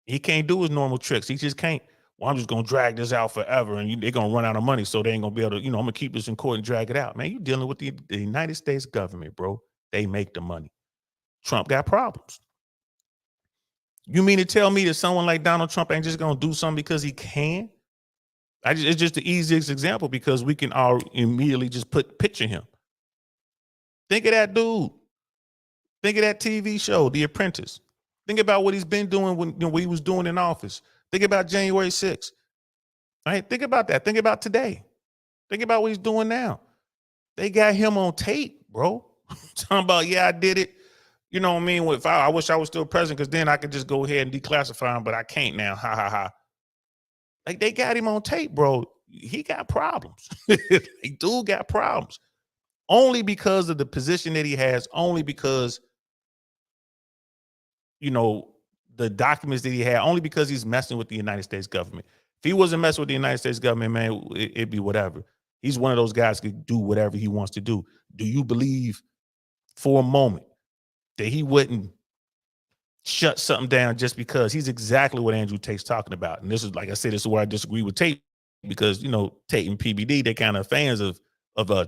He can't do his normal tricks. He just can't. Well, I'm just gonna drag this out forever, and they're gonna run out of money, so they ain't gonna be able to. I'm gonna keep this in court and drag it out. Man, you dealing with the United States government, bro. They make the money. Trump got problems. You mean to tell me that someone like Donald Trump ain't just gonna do something because he can? It's just the easiest example because we can all immediately just picture him. Think of that dude. Think of that TV show, The Apprentice. Think about what he's been doing when what he was doing in office. Think about January 6th. Right? Think about that. Think about today. Think about what he's doing now. They got him on tape, bro. Talking about, yeah, I did it. You know what I mean? I wish I was still president because then I could just go ahead and declassify him, but I can't now. Ha ha ha. Like they got him on tape, bro. He got problems. Like, dude got problems. Only because of the position that he has, only because, the documents that he had, only because he's messing with the United States government. If he wasn't messing with the United States government, man, it'd be whatever. He's one of those guys who could do whatever he wants to do. Do you believe for a moment that he wouldn't shut something down just because? He's exactly what Andrew Tate's talking about. And this is, like I said, this is where I disagree with Tate because, Tate and PBD, they're kind of fans of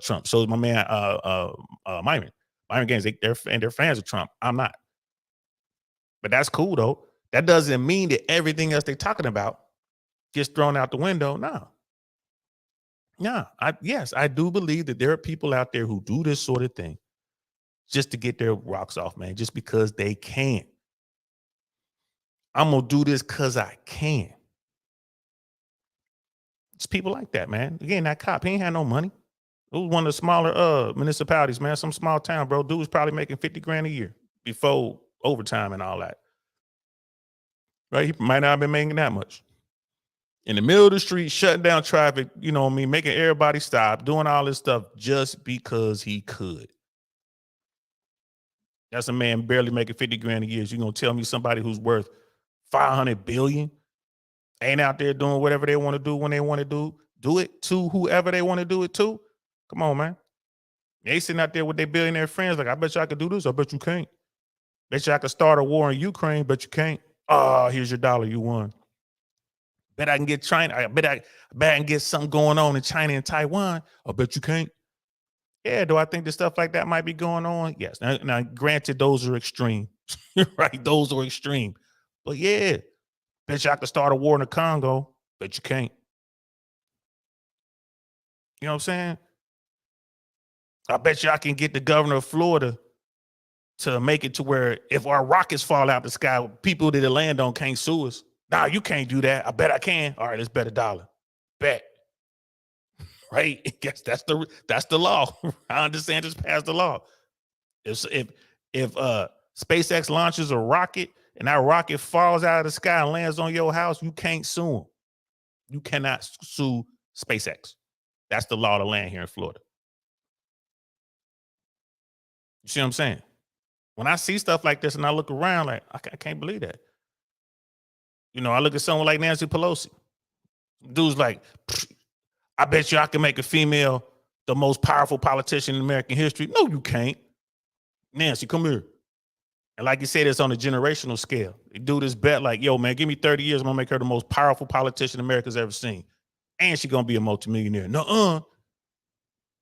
Trump. So is my man, Myron Gaines, they're fans of Trump. I'm not. But that's cool, though. That doesn't mean that everything else they're talking about gets thrown out the window. No. Yes, I do believe that there are people out there who do this sort of thing just to get their rocks off, man, just because they can. I'm going to do this because I can. It's people like that, man. Again, that cop, he ain't had no money. It was one of the smaller municipalities, man, some small town, bro. Dude was probably making 50 grand a year before overtime and all that. Right? He might not have been making that much. In the middle of the street, shutting down traffic, making everybody stop, doing all this stuff just because he could. That's a man barely making 50 grand a year. You're going to tell me somebody who's worth 500 billion ain't out there doing whatever they want to do when they want to do it to whoever they want to do it to? Come on, man. They sitting out there with their billionaire friends like, I bet you I could do this. I bet you can't. Bet you I could start a war in Ukraine, but you can't. Oh, here's your dollar. You won. Bet I can get China. I bet I can get something going on in China and Taiwan. I bet you can't. Yeah, do I think that stuff like that might be going on? Yes. Now granted, those are extreme. Right? Those are extreme. But yeah, bet you I could start a war in the Congo. Bet you can't. You know what I'm saying? I bet you I can get the governor of Florida to make it to where if our rockets fall out the sky, people that it land on can't sue us. Nah, you can't do that. I bet I can. All right, let's bet $1. Bet. Right? I guess that's the law. Ron DeSantis passed the law. If SpaceX launches a rocket and that rocket falls out of the sky and lands on your house, you can't sue them. You cannot sue SpaceX. That's the law of the land here in Florida. You see what I'm saying? When I see stuff like this and I look around like, I can't believe that. I look at someone like Nancy Pelosi. Dude's like, I bet you I can make a female the most powerful politician in American history. No, you can't. Nancy, come here. And like you said, it's on a generational scale. They do this bet like, yo, man, give me 30 years. I'm going to make her the most powerful politician America's ever seen. And she's going to be a multimillionaire. Nuh-uh.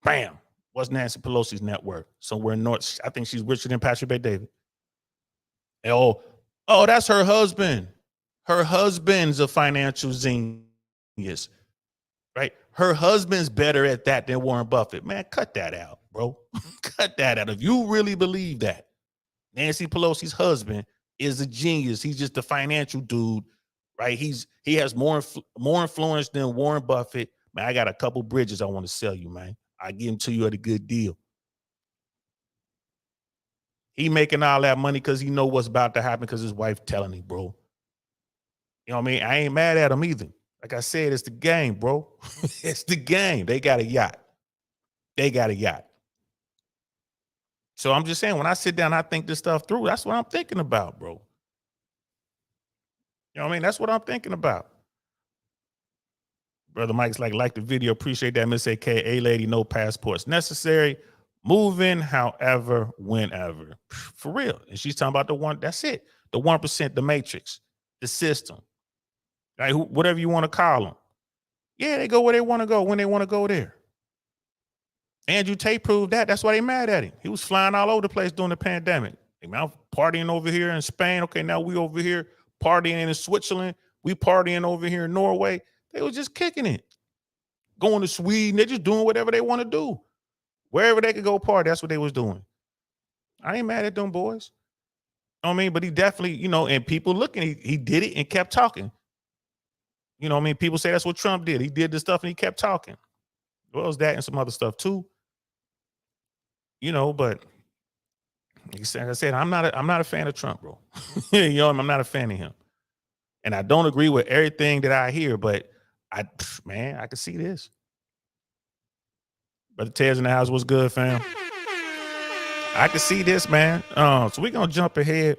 Bam. What's Nancy Pelosi's net worth? Somewhere north. I think she's richer than Patrick Bet-David. Oh, that's her husband. Her husband's a financial genius, right? Her husband's better at that than Warren Buffett. Man, cut that out, bro. Cut that out. If you really believe that Nancy Pelosi's husband is a genius, he's just a financial dude, right? He has more influence than Warren Buffett. Man, I got a couple bridges I want to sell you, man. I give them to you at a good deal. He making all that money because he know what's about to happen because his wife telling him, bro. You know what I mean? I ain't mad at them either. Like I said, it's the game, bro. It's the game. They got a yacht. They got a yacht. So I'm just saying, when I sit down, I think this stuff through. That's what I'm thinking about, bro. You know what I mean? That's what I'm thinking about. Brother Mike's like the video. Appreciate that, Miss AK. A-lady, no passports necessary. Moving, however, whenever. For real. And she's talking about the one, that's it. The 1%, the matrix, the system. Like whatever you want to call them. Yeah, they go where they want to go when they want to go there. Andrew Tate proved that. That's why they mad at him. He was flying all over the place during the pandemic. Hey, man, I'm partying over here in Spain. Okay, now we over here partying in Switzerland. We partying over here in Norway. They was just kicking it. Going to Sweden. They're just doing whatever they want to do. Wherever they could go party, that's what they was doing. I ain't mad at them boys. You know what I mean? But he definitely, you know, and people looking, he did it and kept talking. You know what I mean? People say that's what Trump did. He did this stuff and he kept talking. Well, it's that and some other stuff too. You know, but like I said, I'm not a fan of Trump, bro. You know, I'm not a fan of him. And I don't agree with everything that I hear, but I can see this. Brother Ted's in the house. What's good, fam? I can see this, man. So we're gonna jump ahead.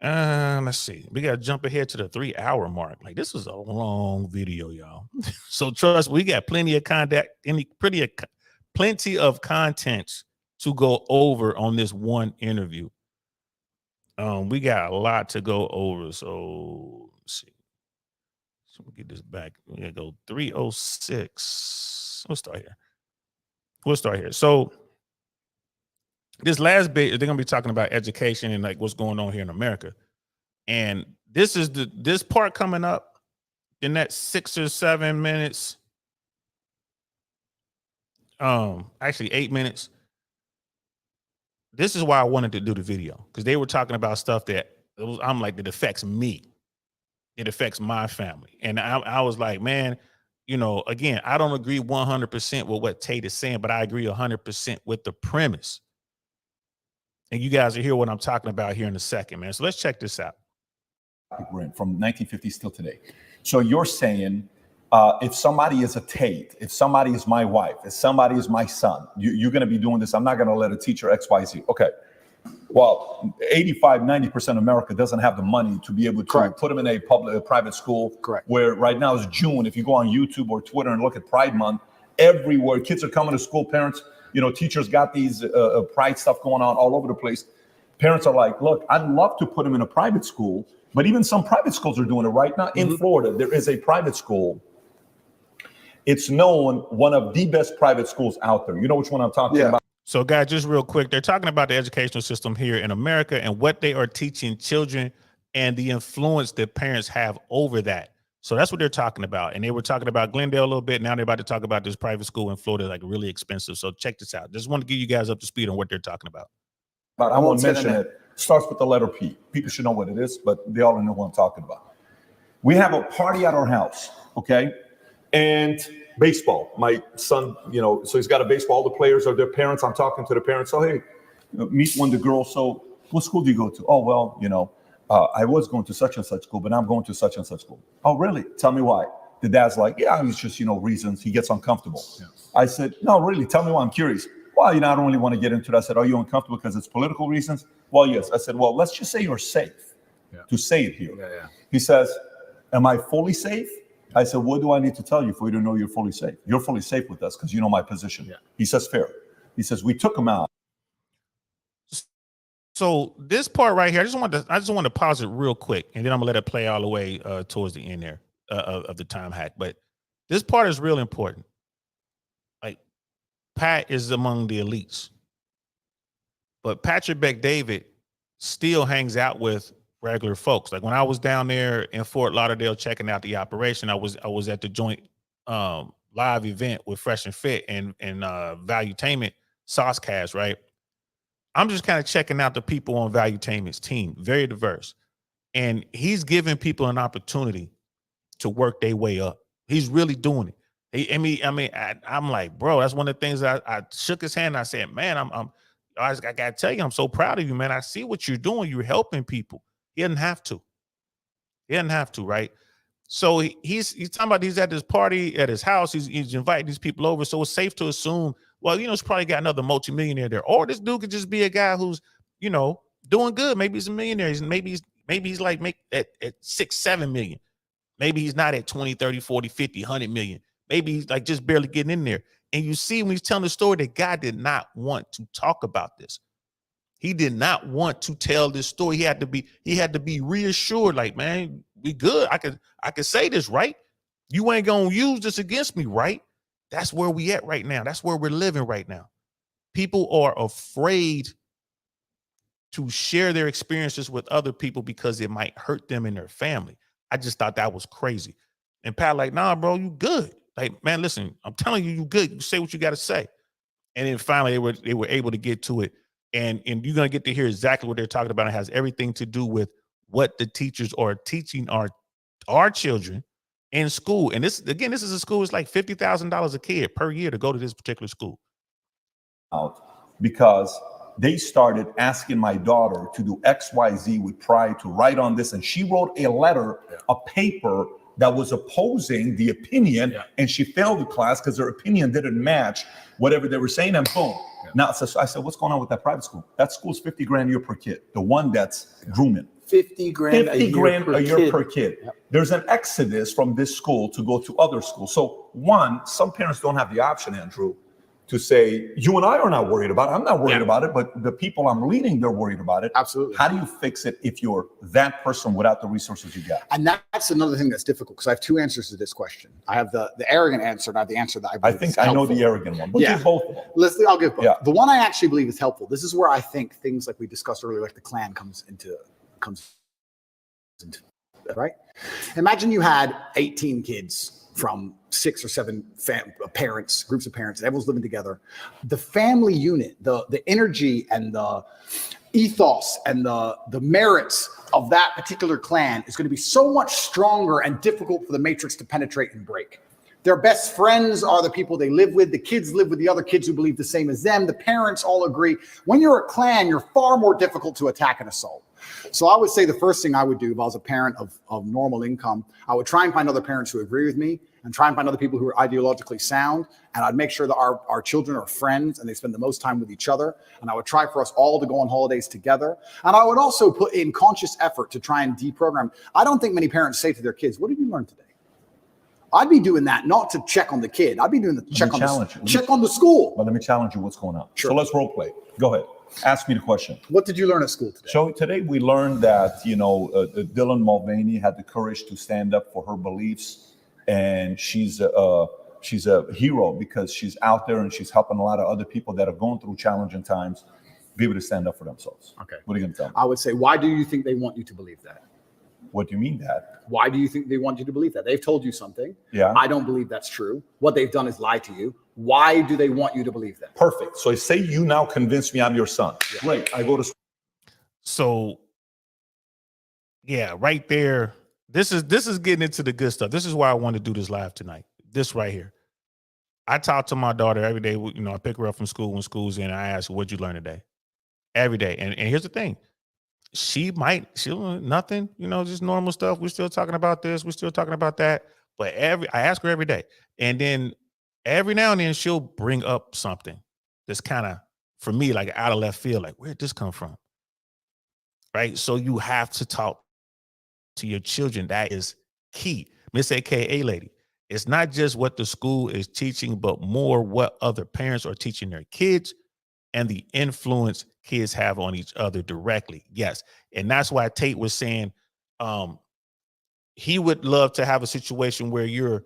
Let's see. We gotta jump ahead to the 3-hour mark. Like, this is a long video, y'all. So trust me, we got plenty of plenty of content to go over on this one interview. We got a lot to go over. So let's see. So we'll get this back. We're gonna go 306. We'll start here. So this last bit, they're gonna be talking about education and like what's going on here in America. And this is this part coming up in that 6 or 7 minutes. Actually 8 minutes. This is why I wanted to do the video, because they were talking about stuff that I'm like, it affects me. It affects my family. And I was like, man, you know, again, I don't agree 100% with what Tate is saying, but I agree 100% with the premise. And you guys will hear what I'm talking about here in a second, man. So let's check this out. We're in from 1950s till today. So you're saying if somebody is a Tate, if somebody is my wife, if somebody is my son, you're going to be doing this. I'm not going to let a teacher XYZ. Okay. Well, 85-90% of America doesn't have the money to be able to put them in a private school. Correct. Where right now is June. If you go on YouTube or Twitter and look at Pride Month, everywhere kids are coming to school. Parents, you know, teachers got these pride stuff going on all over the place. Parents are like, look, I'd love to put them in a private school, but even some private schools are doing it right now. In Florida, there is a private school. It's known one of the best private schools out there. You know which one I'm talking about? So, guys, just real quick, they're talking about the educational system here in America and what they are teaching children and the influence that parents have over that. So that's what they're talking about. And they were talking about Glendale a little bit. Now they're about to talk about this private school in Florida, like really expensive. So check this out. Just want to give you guys up to speed on what they're talking about. But I won't mention it. Starts with the letter P. People should know what it is, but they all know what I'm talking about. We have a party at our house, okay? And baseball. My son, you know, so he's got a baseball. All the players are their parents. I'm talking to the parents. So, hey, you know, meet one of the girls. So what school do you go to? Oh, well, you know, I was going to such and such school, but I'm going to such and such school. Oh, really? Tell me why. The dad's like, yeah, it's just, you know, reasons. He gets uncomfortable. Yeah. I said, no, really, tell me why. I'm curious. Well, you know, I don't really want to get into that. I said, are you uncomfortable because it's political reasons? Well, yes. I said, well, let's just say you're safe to say it here. Yeah. He says, am I fully safe? I said, what do I need to tell you for you to know you're fully safe? You're fully safe with us because you know my position. Yeah. He says, fair. He says, we took him out. So this part right here, I just want to pause it real quick, and then I'm gonna let it play all the way towards the end there of the time hack. But this part is real important. Like, Pat is among the elites, but Patrick Bet-David still hangs out with regular folks. Like when I was down there in Fort Lauderdale checking out the operation, I was at the joint live event with Fresh and Fit and Valuetainment Saucecast, right? I'm just kind of checking out the people on Valuetainment's team, very diverse. And he's giving people an opportunity to work their way up. He's really doing it. I'm like, bro, that's one of the things I shook his hand and I said, man, I gotta tell you, I'm so proud of you, man. I see what you're doing. You're helping people. He doesn't have to. He doesn't have to, right? So he's talking about he's at this party at his house. He's inviting these people over. So it's safe to assume, well, he's probably got another multimillionaire there. Or this dude could just be a guy who's, doing good. Maybe he's a millionaire. Maybe he's like make at 6, 7 million. Maybe he's not at 20, 30, 40, 50, 100 million. Maybe he's like just barely getting in there. And you see when he's telling the story, that guy did not want to talk about this. He did not want to tell this story. He had to be reassured, like, man, we good. I could say this, right? You ain't gonna use this against me, right? That's where we at right now. That's where we're living right now. People are afraid to share their experiences with other people because it might hurt them and their family. I just thought that was crazy. And Pat, like, nah, bro, you good. Like, man, listen, I'm telling you, you good. You say what you got to say. And then finally they were able to get to it. And you're going to get to hear exactly what they're talking about. It has everything to do with what the teachers are teaching our children in school. And this is a school, it's like $50,000 a kid per year to go to this particular school. Because they started asking my daughter to do XYZ with pride, to write on this. And she wrote a letter, a paper that was opposing the opinion. And she failed the class because her opinion didn't match whatever they were saying. And boom. Now, so I said, what's going on with that private school? That school's $50 grand a year per kid. The one that's grooming. 50 grand a year per kid. There's an exodus from this school to go to other schools. So one, some parents don't have the option, Andrew, to say, you and I are not worried about it. I'm not worried about it, but the people I'm leading, they're worried about it. Absolutely. How do you fix it if you're that person without the resources you got? And that's another thing that's difficult, because I have two answers to this question. I have the arrogant answer, and I have the answer that I think I know the arrogant one, but give both of them. I'll give both. The one I actually believe is helpful. This is where I think things like we discussed earlier, like the Klan comes into right? Imagine you had 18 kids from 6 or 7 parents, groups of parents, and everyone's living together. The family unit, the energy and the ethos and the merits of that particular clan is going to be so much stronger and difficult for the matrix to penetrate and break. Their best friends are the people they live with. The kids live with the other kids who believe the same as them. The parents all agree. When you're a clan, you're far more difficult to attack and assault. So I would say the first thing I would do if I was a parent of normal income, I would try and find other parents who agree with me and try and find other people who are ideologically sound. And I'd make sure that our children are friends and they spend the most time with each other. And I would try for us all to go on holidays together. And I would also put in conscious effort to try and deprogram. I don't think many parents say to their kids, what did you learn today? I'd be doing that not to check on the kid. I'd be doing the check on the school. But let me challenge you what's going on. Sure. So let's role play. Go ahead. Ask me the question. What did you learn at school today? So today we learned that, Dylan Mulvaney had the courage to stand up for her beliefs, and she's a hero because she's out there and she's helping a lot of other people that are going through challenging times be able to stand up for themselves. Okay. What are you going to tell me? I would say, why do you think they want you to believe that? What do you mean that? Why do you think they want you to believe that? They've told you something. Yeah. I don't believe that's true. What they've done is lie to you. Why do they want you to believe that? Perfect. So say you now convince me I'm your son. Yeah. Great. I go to. So, yeah, right there. This is getting into the good stuff. This is why I want to do this live tonight. This right here. I talk to my daughter every day. I pick her up from school when school's in. And I ask her, what'd you learn today? Every day. And here's the thing. She'll nothing, just normal stuff. We're still talking about this. We're still talking about that. But I ask her every day. And then every now and then she'll bring up something that's kind of, for me, like out of left field, like, where'd this come from? Right? So you have to talk to your children. That is key. Miss AKA lady. It's not just what the school is teaching, but more what other parents are teaching their kids and the influence kids have on each other directly. Yes. And that's why Tate was saying he would love to have a situation where you're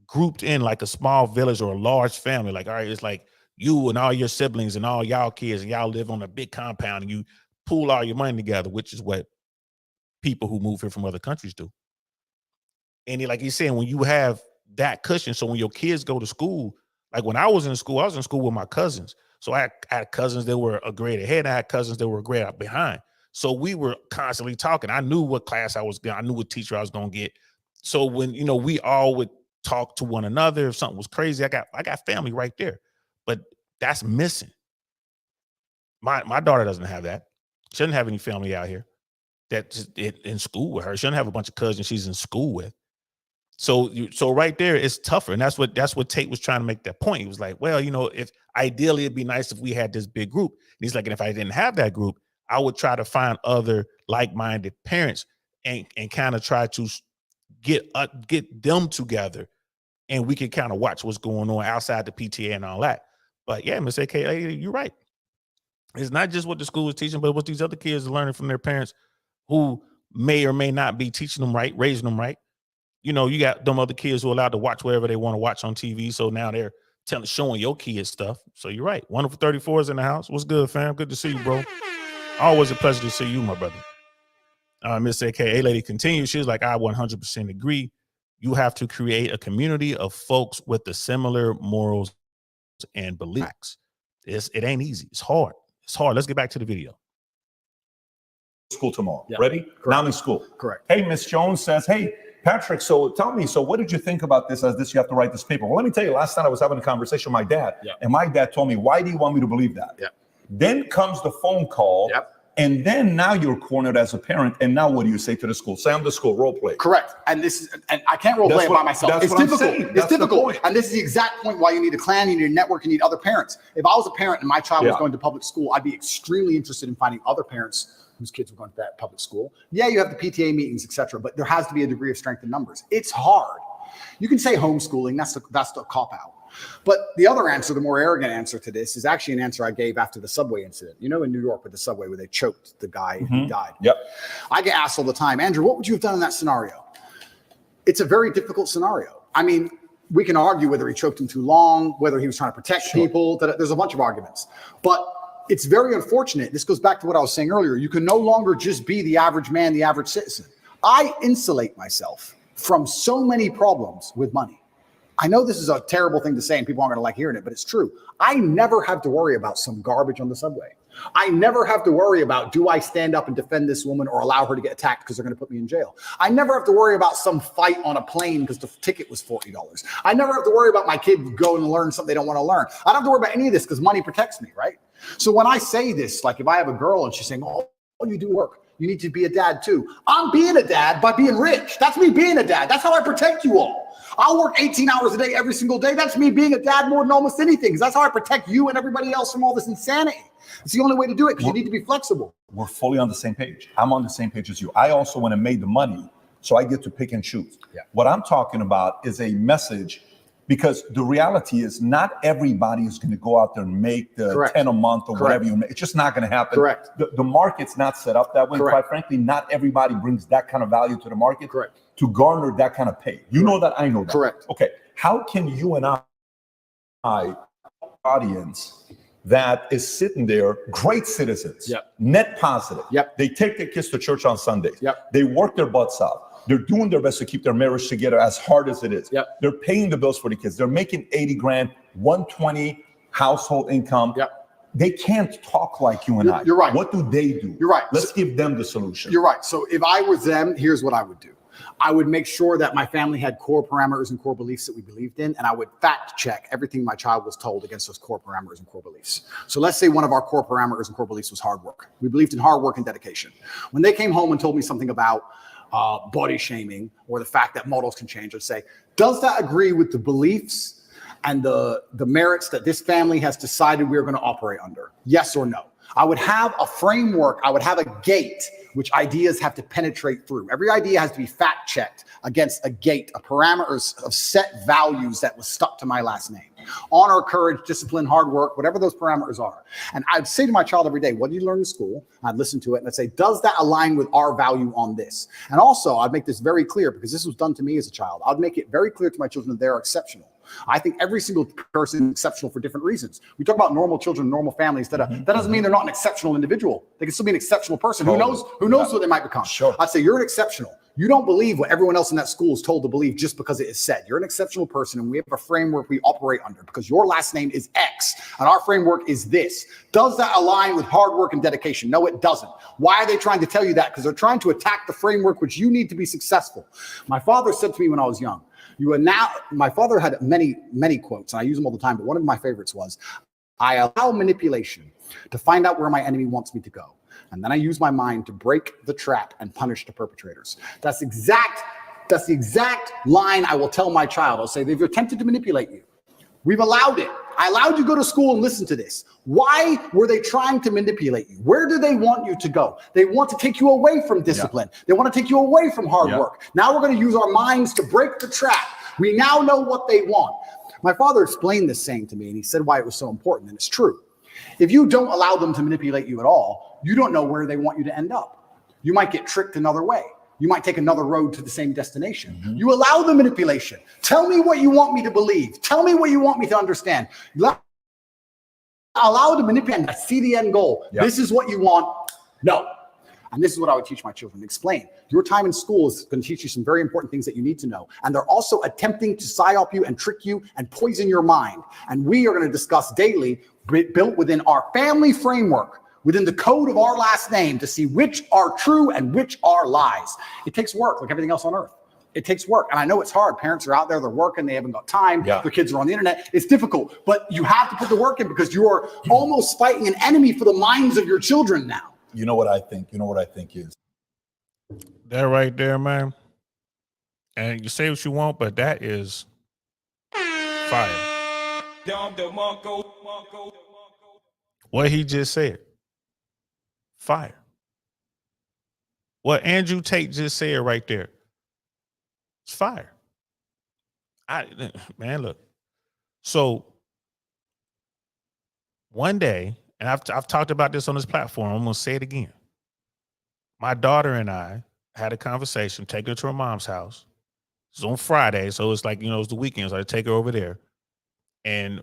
grouped in like a small village or a large family. Like, all right, it's like you and all your siblings and all y'all kids, and y'all live on a big compound and you pool all your money together, which is what people who move here from other countries do. And like he's saying, when you have that cushion, so when your kids go to school, like when I was in school with my cousins. So I had cousins that were a grade ahead. I had cousins that were a grade behind. So we were constantly talking. I knew what class I was going. I knew what teacher I was going to get. So when, we all would talk to one another. If something was crazy, I got family right there. But that's missing. My daughter doesn't have that. She doesn't have any family out here. that's in school with her. She doesn't have a bunch of cousins she's in school with. So right there, it's tougher. And that's what Tate was trying to make that point. He was like, well, if ideally it'd be nice if we had this big group. And he's like, and if I didn't have that group, I would try to find other like-minded parents and kind of try to get them together, and we can kind of watch what's going on outside the PTA and all that. But yeah, Miss AKA, you're right. It's not just what the school is teaching, but what these other kids are learning from their parents who may or may not be teaching them right, raising them right. You got them other kids who are allowed to watch whatever they want to watch on TV. So now they're showing your kids stuff. So you're right. Wonderful 34 is in the house. What's good, fam? Good to see you, bro. Always a pleasure to see you, my brother. Miss AKA lady continues. She was like, I 100% agree. You have to create a community of folks with the similar morals and beliefs. It ain't easy. It's hard. Let's get back to the video. School tomorrow. Yeah. Ready? Correct. Now I'm in school. Correct. Hey, Miss Jones says, hey, Patrick, so tell me, so what did you think about this as this? You have to write this paper. Well, let me tell you, last night I was having a conversation with my dad, and my dad told me, why do you want me to believe that? Yeah. Then comes the phone call. Yep. And then now you're cornered as a parent. And now what do you say to the school? Say I'm the school, role play. Correct. And I can't role play it by myself. It's difficult. It's difficult. And this is the exact point why you need a clan, you need a network, you need other parents. If I was a parent and my child was going to public school, I'd be extremely interested in finding other parents whose kids were going to that public school. Yeah, you have the PTA meetings, etc., but there has to be a degree of strength in numbers. It's hard. You can say homeschooling, that's the cop-out. But the other answer, the more arrogant answer to this, is actually an answer I gave after the subway incident. In New York with the subway where they choked the guy and he died. Yep. I get asked all the time, Andrew, what would you have done in that scenario? It's a very difficult scenario. I mean, we can argue whether he choked him too long, whether he was trying to protect people. There's a bunch of arguments. But it's very unfortunate. This goes back to what I was saying earlier. You can no longer just be the average man, the average citizen. I insulate myself from so many problems with money. I know this is a terrible thing to say and people aren't going to like hearing it, but it's true. I never have to worry about some garbage on the subway. I never have to worry about, do I stand up and defend this woman or allow her to get attacked because they're going to put me in jail? I never have to worry about some fight on a plane because the ticket was $40. I never have to worry about my kid going to learn something they don't want to learn. I don't have to worry about any of this because money protects me, right? So when I say this, like if I have a girl and she's saying, oh, you do work, you need to be a dad too. I'm being a dad by being rich. That's me being a dad. That's how I protect you all. I'll work 18 hours a day every single day. That's me being a dad more than almost anything, because that's how I protect you and everybody else from all this insanity. It's the only way to do it, because you need to be flexible. We're fully on the same page. I'm on the same page as you. I also want to make the money, so I get to pick and choose. Yeah. What I'm talking about is a message, because the reality is not everybody is going to go out there and make the Correct. 10 a month or Correct. whatever you make. It's just not going to happen. Correct. The market's not set up that way. Correct. Quite frankly, not everybody brings that kind of value to the market. Correct. To garner that kind of pay. You know that, I know that. Correct. Okay. How can you and I, audience that is sitting there, great citizens, Yep. net positive. Yep. They take their kids to church on Sundays. Yep. They work their butts out. They're doing their best to keep their marriage together as hard as it is. Yep. They're paying the bills for the kids. They're making 80 grand, 120 household income. Yep. They can't talk like you and I. You're right. What do they do? You're right. Let's give them the solution. You're right. So if I was them, here's what I would do. I would make sure that my family had core parameters and core beliefs that we believed in, and I would fact check everything my child was told against those core parameters and core beliefs. So let's say one of our core parameters and core beliefs was hard work. We believed in hard work and dedication. When they came home and told me something about body shaming or the fact that models can change, I'd say, does that agree with the beliefs and the merits that this family has decided we're going to operate under? Yes or no? I would have a framework. I would have a gate which ideas have to penetrate through. Every idea has to be fact checked against a gate, a parameters of set values that was stuck to my last name. Honor, courage, discipline, hard work, whatever those parameters are. And I'd say to my child every day, what did you learn in school? I'd listen to it and I'd say, does that align with our value on this? And also I'd make this very clear, because this was done to me as a child. I'd make it very clear to my children that they're exceptional. I think every single person is exceptional for different reasons. We talk about normal children, normal families. That doesn't mean they're not an exceptional individual. They can still be an exceptional person. Totally. Who knows what they might become. Sure. I'd say you're an exceptional. You don't believe what everyone else in that school is told to believe just because it is said. You're an exceptional person, and we have a framework we operate under because your last name is X, and our framework is this. Does that align with hard work and dedication? No, it doesn't. Why are they trying to tell you that? Because they're trying to attack the framework which you need to be successful. My father said to me when I was young, my father had many, many quotes, and I use them all the time, but one of my favorites was, I allow manipulation to find out where my enemy wants me to go. And then I use my mind to break the trap and punish the perpetrators. That's the exact line I will tell my child. I'll say, they've attempted to manipulate you. We've allowed it. I allowed you to go to school and listen to this. Why were they trying to manipulate you? Where do they want you to go? They want to take you away from discipline. They want to take you away from hard work. Now we're going to use our minds to break the trap. We now know what they want. My father explained this saying to me, and he said why it was so important, and it's true. If you don't allow them to manipulate you at all, you don't know where they want you to end up. You might get tricked another way. You might take another road to the same destination. You allow the manipulation. Tell me what you want me to believe. Tell me what you want me to understand. Allow the manipulation. I see the end goal. This is what you want. No. And this is what I would teach my children. Explain. Your time in school is going to teach you some very important things that you need to know. And they're also attempting to psyop you and trick you and poison your mind. And we are going to discuss daily, built within our family framework, within the code of our last name, to see which are true and which are lies. It takes work, like everything else on earth. It takes work. And I know it's hard. Parents are out there, they're working, they haven't got time. Their kids are on the internet. It's difficult, but you have to put the work in, because you are almost fighting an enemy for the minds of your children now. You know what I think? You know what I think is? That right there, man. And you say what you want, but that is fire. What he just said. Fire. What Andrew Tate just said right there. It's fire. Man, look. So one day, and I've talked about this on this platform, I'm gonna say it again. My daughter and I had a conversation, taking her to her mom's house. It's on Friday, so it's like, it's the weekend, so I take her over there. And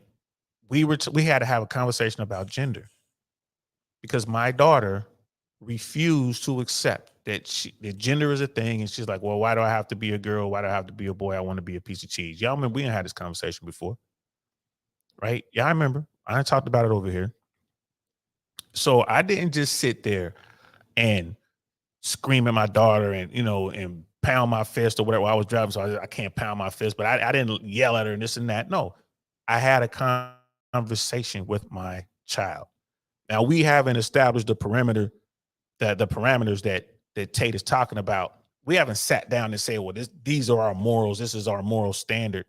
we had to have a conversation about gender, because my daughter refused to accept that gender is a thing, and she's like, well, why do I have to be a girl? Why do I have to be a boy? I want to be a piece of cheese. Y'all remember we didn't have this conversation before, right? Yeah, I remember. I talked about it over here. So I didn't just sit there and scream at my daughter and, and pound my fist or whatever while I was driving. So I can't pound my fist, but I didn't yell at her and this and that. No, I had a conversation with my child. Now we haven't established the parameters that Tate is talking about. We haven't sat down and say, well, these are our morals. This is our moral standard.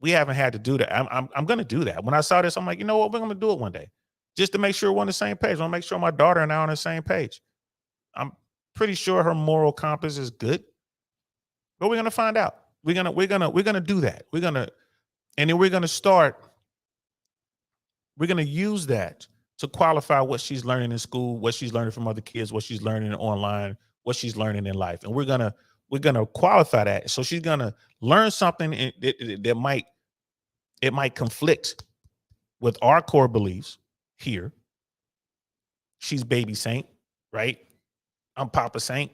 We haven't had to do that. I'm going to do that. When I saw this, I'm like, you know what? We're going to do it one day, just to make sure we're on the same page. I want to make sure my daughter and I are on the same page. I'm pretty sure her moral compass is good, but we're going to find out. We're going to do that. And then we're going to use that to qualify what she's learning in school, what she's learning from other kids, what she's learning online, what she's learning in life. And we're gonna qualify that. So she's gonna learn something that might conflict with our core beliefs here. She's baby Saint, right? I'm Papa Saint.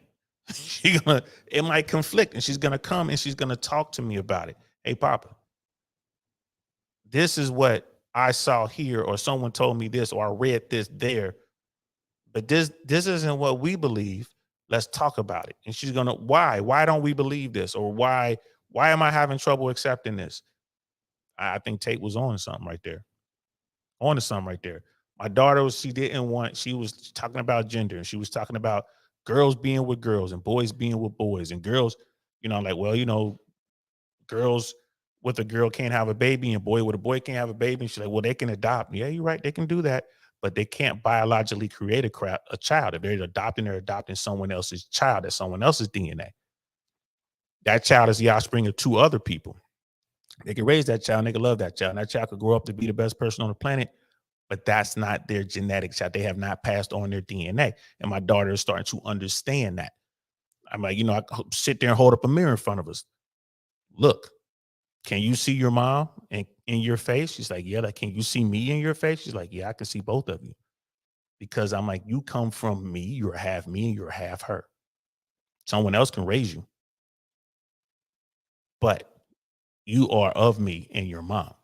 It might conflict, and she's gonna come and she's gonna talk to me about it. Hey, Papa, this is what I saw here, or someone told me this, or I read this there, but this isn't what we believe. Let's talk about it. And she's gonna, why don't we believe this? Or why am I having trouble accepting this? I think Tate was on to something right there. My daughter, she was talking about gender, and she was talking about girls being with girls and boys being with boys, and girls, like, well, girls with a girl can't have a baby, and boy with a boy can't have a baby. And she's like, well, they can adopt. Yeah, you're right. They can do that, but they can't biologically create a child. If they're adopting someone else's child, that's someone else's DNA. That child is the offspring of two other people. They can raise that child and they can love that child. And that child could grow up to be the best person on the planet, but that's not their genetic child. They have not passed on their DNA. And my daughter is starting to understand that. I'm like, I sit there and hold up a mirror in front of us. Look, can you see your mom in your face? She's like, yeah. Like, can you see me in your face? She's like, yeah, I can see both of you. Because I'm like, you come from me, you're half me and you're half her. Someone else can raise you, but you are of me and your mom.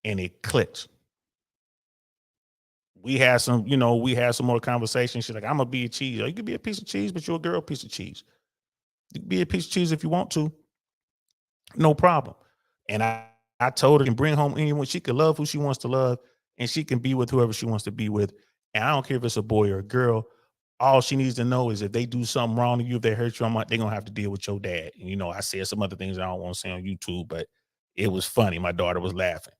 And it clicked. We had some more conversations. She's like, I'm gonna be a cheese. You could be a piece of cheese, but you're a girl piece of cheese. You can be a piece of cheese if you want to. No problem. And I told her, can bring home anyone. She can love who she wants to love, and she can be with whoever she wants to be with. And I don't care if it's a boy or a girl. All she needs to know is if they do something wrong to you, if they hurt you, they're going to have to deal with your dad. And, you know, I said some other things I don't want to say on YouTube, but it was funny. My daughter was laughing.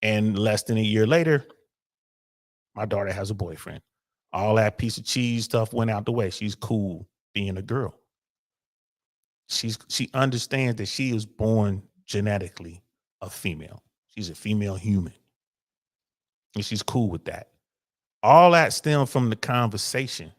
And less than a year later, my daughter has a boyfriend. All that piece of cheese stuff went out the way. She's cool being a girl. She understands that she is born genetically a female. She's a female human. And she's cool with that. All that stemmed from the conversation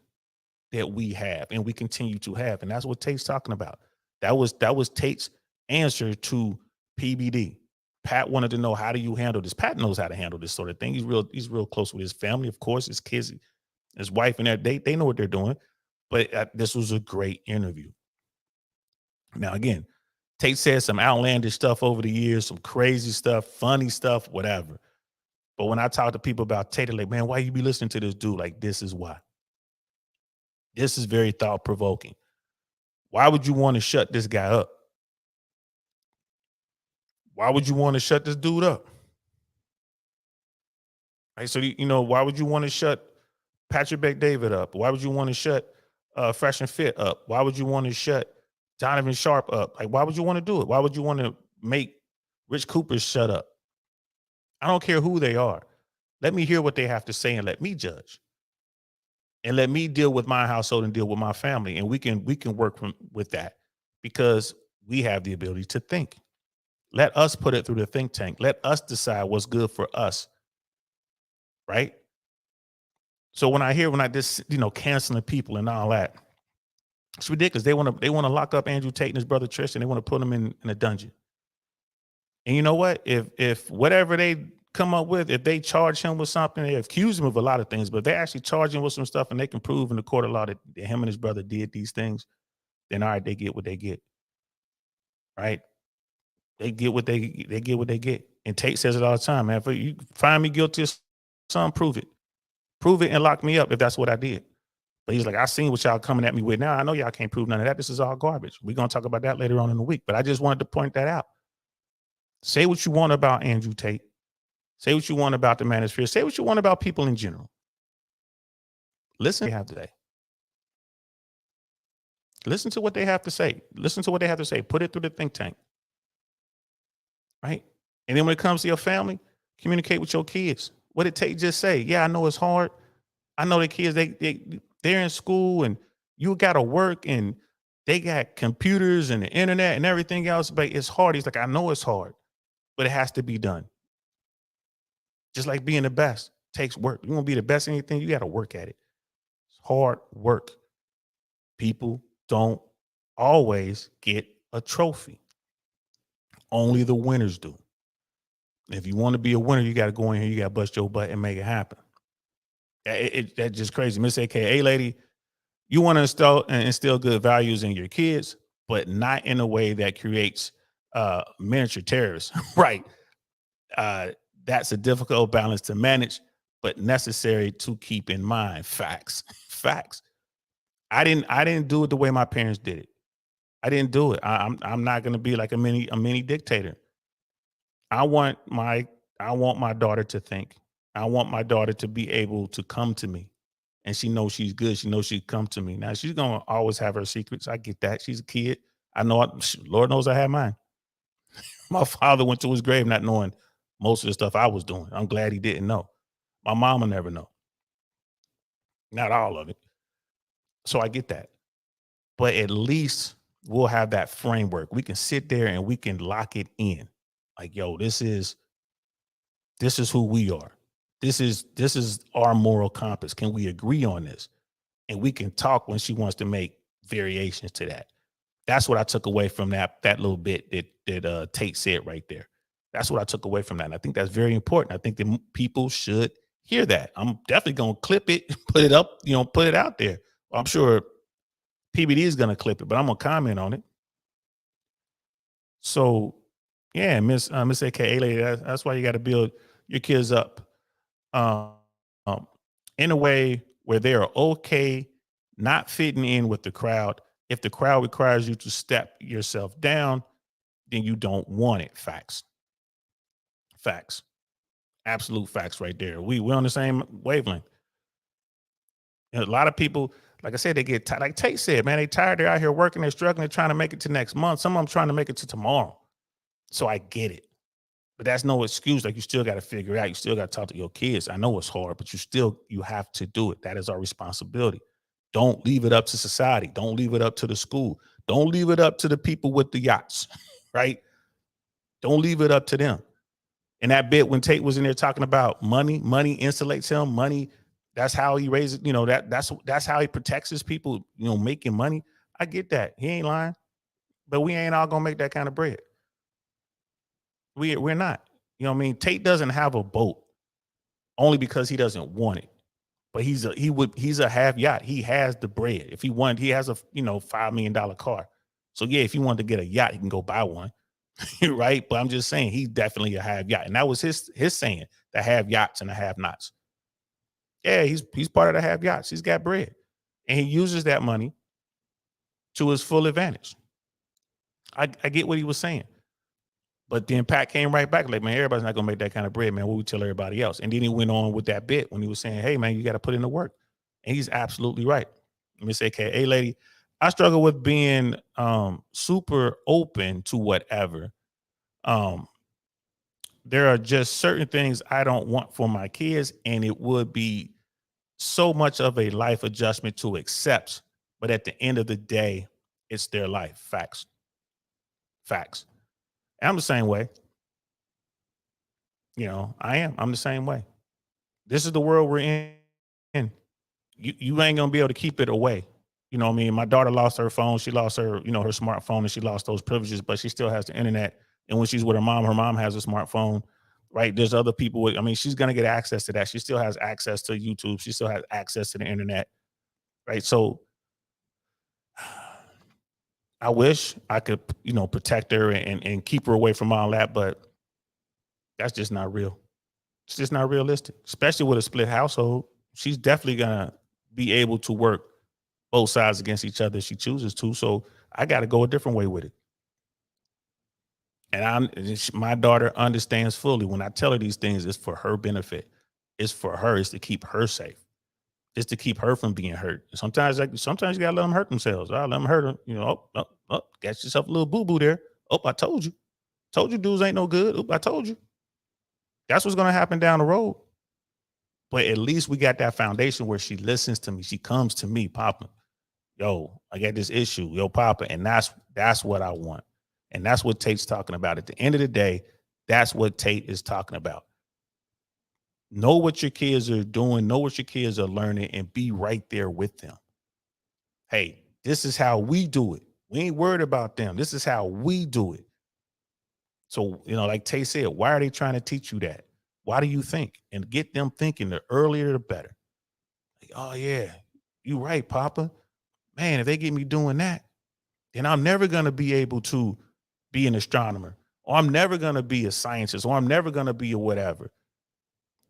that we have and we continue to have. And that's what Tate's talking about. That was Tate's answer to PBD. Pat wanted to know, how do you handle this? Pat knows how to handle this sort of thing. He's real close with his family, of course, his kids, his wife, and they know what they're doing. But this was a great interview. Now, again, Tate said some outlandish stuff over the years, some crazy stuff, funny stuff, whatever. But when I talk to people about Tate, they're like, man, why you be listening to this dude? Like, this is why. This is very thought-provoking. Why would you want to shut this guy up? Why would you want to shut this dude up? Right, so, you know, why would you want to shut Patrick Bet-David up? Why would you want to shut Fresh and Fit up? Why would you want to shut Donovan Sharp up? Like, why would you want to do it? Why would you want to make Rich Cooper shut up? I don't care who they are. Let me hear what they have to say and let me judge. And let me deal with my household and deal with my family. And we can work with that because we have the ability to think. Let us put it through the think tank. Let us decide what's good for us. Right? So when I just, you know, canceling people and all that, it's ridiculous. They want to lock up Andrew Tate and his brother Tristan. They want to put them in a dungeon. And you know what? If whatever they come up with, if they charge him with something, they accuse him of a lot of things, but they actually charge him with some stuff and they can prove in the court of law that him and his brother did these things, then all right, they get what they get. Right? They get what they get. And Tate says it all the time, man. If you find me guilty of something, prove it. Prove it and lock me up if that's what I did. But he's like, I seen what y'all coming at me with now. I know y'all can't prove none of that. This is all garbage. We're going to talk about that later on in the week. But I just wanted to point that out. Say what you want about Andrew Tate. Say what you want about the manosphere. Say what you want about people in general. Listen to what they have today. Listen to what they have to say. Listen to what they have to say. Put it through the think tank. Right? And then when it comes to your family, communicate with your kids. What did Tate just say? Yeah, I know it's hard. I know the kids, they're in school and you got to work and they got computers and the internet and everything else, but it's hard. He's like, I know it's hard, but it has to be done. Just like being the best takes work. You want to be the best in anything, you got to work at it. It's hard work. People don't always get a trophy. Only the winners do. If you want to be a winner, you got to go in here, you got to bust your butt and make it happen. That's just crazy. Miss AKA lady, you want to instill good values in your kids, but not in a way that creates miniature terrorists. Right. That's a difficult balance to manage, but necessary to keep in mind. Facts. I didn't do it the way my parents did it. I didn't do it. I'm not going to be like a mini dictator. I want my daughter to think. I want my daughter to be able to come to me, and she knows she's good. She knows she can come to me. Now she's going to always have her secrets. I get that. She's a kid. I know. Lord knows I have mine. My father went to his grave not knowing most of the stuff I was doing. I'm glad he didn't know. My mom will never know. Not all of it. So I get that. But at least we'll have that framework. We can sit there and we can lock it in. Like, yo, this is who we are. This is our moral compass. Can we agree on this? And we can talk when she wants to make variations to that. That's what I took away from that little bit that Tate said right there. That's what I took away from that. And I think that's very important. I think that people should hear that. I'm definitely going to clip it, put it up, put it out there. I'm sure PBD is going to clip it, but I'm going to comment on it. So, yeah, Miss AKA lady, that's why you got to build your kids up in a way where they are okay not fitting in with the crowd. If the crowd requires you to step yourself down, then you don't want it. Facts. Absolute facts right there. We're on the same wavelength. And a lot of people, like I said, they get tired. Like Tate said, man, they tired. They're out here working. They're struggling. They're trying to make it to next month. Some of them trying to make it to tomorrow. So I get it. But that's no excuse. Like, you still got to figure it out. You still got to talk to your kids. I know it's hard, but you have to do it. That is our responsibility. Don't leave it up to society. Don't leave it up to the school. Don't leave it up to the people with the yachts, right? Don't leave it up to them. And that bit when Tate was in there talking about money insulates him. Money, that's how he raises, that's how he protects his people, making money. I get that. He ain't lying. But we ain't all gonna make that kind of bread. We're not. You know what I mean? Tate doesn't have a boat only because he doesn't want it. But he's a half yacht. He has the bread. If he wanted, he has a $5 million car. So yeah, if he wanted to get a yacht, he can go buy one. Right? But I'm just saying he's definitely a half yacht. And that was his saying, the have yachts and the have nots. Yeah, he's part of the have yachts. He's got bread. And he uses that money to his full advantage. I get what he was saying. But then Pat came right back like, man, everybody's not going to make that kind of bread, man. What we tell everybody else? And then he went on with that bit when he was saying, hey, man, you got to put in the work. And he's absolutely right. Let me say, hey, lady, I struggle with being super open to whatever. There are just certain things I don't want for my kids, and it would be so much of a life adjustment to accept. But at the end of the day, it's their life. Facts. I'm the same way. I am. I'm the same way. This is the world we're in. You ain't gonna be able to keep it away. You know what I mean? My daughter lost her phone. She lost her, her smartphone, and she lost those privileges, but she still has the internet. And when she's with her mom has a smartphone, right? There's other people she's gonna get access to that. She still has access to YouTube. She still has access to the internet, right? So I wish I could, protect her and keep her away from all that, but that's just not real. It's just not realistic, especially with a split household. She's definitely gonna be able to work both sides against each other if she chooses to. So I got to go a different way with it. And my daughter understands fully when I tell her these things, it's for her benefit. It's for her. It's to keep her safe. It's to keep her from being hurt. Sometimes you gotta let them hurt themselves. I'll let them hurt them. Got yourself a little boo-boo there. Oh, I told you. Told you dudes ain't no good. Oh, I told you. That's what's gonna happen down the road. But at least we got that foundation where she listens to me. She comes to me, Papa. Yo, I got this issue. Yo, Papa. And that's what I want. And that's what Tate's talking about. At the end of the day, that's what Tate is talking about. Know what your kids are doing, know what your kids are learning, and be right there with them. Hey, this is how we do it. We ain't worried about them. This is how we do it. So, like Tate said, why are they trying to teach you that? Why do you think? And get them thinking, the earlier the better. Like, oh yeah, you right, Papa. Man, if they get me doing that, then I'm never going to be able to be an astronomer, or I'm never going to be a scientist, or I'm never going to be a whatever.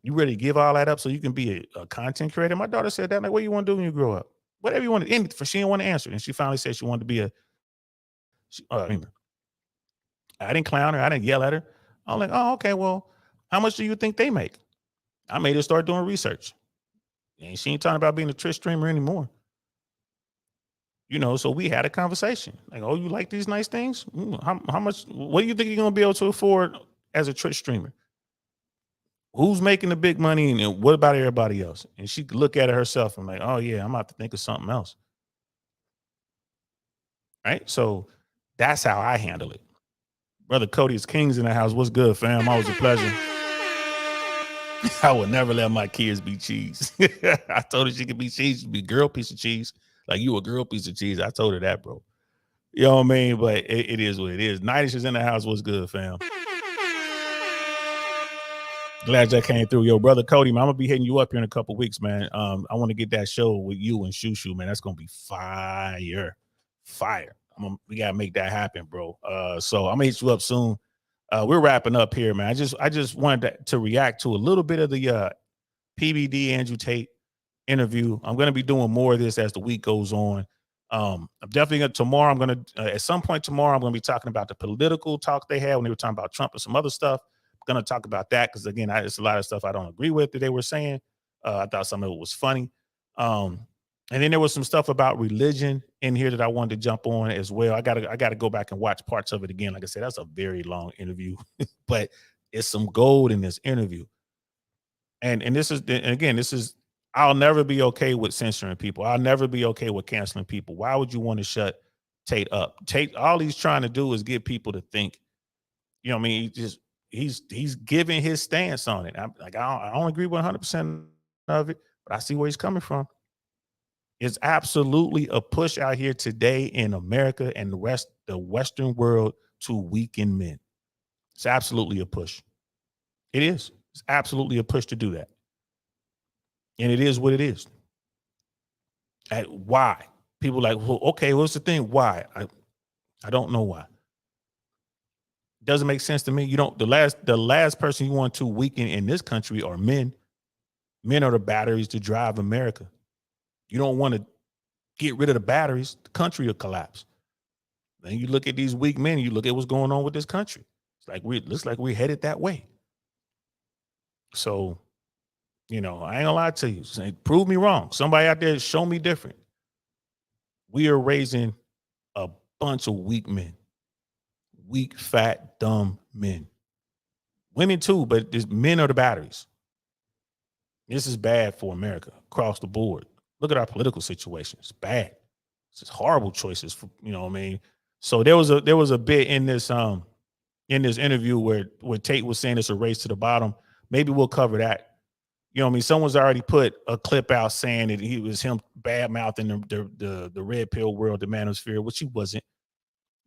You ready to give all that up so you can be a content creator? My daughter said that. Like, what do you want to do when you grow up? Whatever you want to. She didn't want to answer. And she finally said she wanted to be I didn't clown her. I didn't yell at her. I'm like, oh, okay, well, how much do you think they make? I made her start doing research. And she ain't talking about being a Twitch streamer anymore. So we had a conversation. Like, oh, you like these nice things? How much? What do you think you're going to be able to afford as a Twitch streamer? Who's making the big money, and what about everybody else? And she could look at it herself and like, oh yeah, I'm about to think of something else. Right? So that's how I handle it. Brother Cody's Kings in the house. What's good, fam? Always a pleasure. I would never let my kids be cheese. I told her she could be cheese, she'd be girl piece of cheese. Like, you a girl piece of cheese. I told her that, bro. You know what I mean? But it is what it is. Nightish is in the house. What's good, fam? Glad y'all came through. Yo, brother Cody, man, I'm gonna be hitting you up here in a couple weeks, man. I want to get that show with you and Shushu, man. That's gonna be fire. We gotta make that happen, bro. So I'm gonna hit you up soon. We're wrapping up here, man. I just wanted to react to a little bit of the PBD Andrew Tate interview. I'm gonna be doing more of this as the week goes on. I'm definitely at some point tomorrow, I'm gonna be talking about the political talk they had when they were talking about Trump and some other stuff. Going to talk about that because, again, it's a lot of stuff I don't agree with that they were saying. I thought some of it was funny. And then there was some stuff about religion in here that I wanted to jump on as well. I gotta go back and watch parts of it again. Like I said, that's a very long interview, but it's some gold in this interview. And this is, and again, this is, I'll never be okay with censoring people. I'll never be okay with canceling people. Why would you want to shut Tate up? Tate, all he's trying to do is get people to think. You know what I mean? He's giving his stance on it. I'm like, I don't agree with 100% of it, but I see where he's coming from. It's absolutely a push out here today in America and the Western world to weaken men. It's absolutely a push. It is. It's absolutely a push to do that. And it is what it is. And why? People are like, well, okay, what's the thing? Why? I don't know why. Doesn't make sense to me. You don't, the last person you want to weaken in this country are men. Men are the batteries to drive America. You don't want to get rid of the batteries, the country will collapse. Then you look at these weak men, you look at what's going on with this country. It's like looks like we're headed that way. So, you know, I ain't gonna lie to you. Say, prove me wrong. Somebody out there show me different. We are raising a bunch of weak men. Weak, fat, dumb men. Women too, but men are the batteries. This is bad for America across the board. Look at our political situation. It's bad. It's just horrible choices for, you know what I mean? So there was a bit in this interview where Tate was saying it's a race to the bottom. Maybe we'll cover that. You know what I mean? Someone's already put a clip out saying that he was him bad mouthing the red pill world, the manosphere, which he wasn't.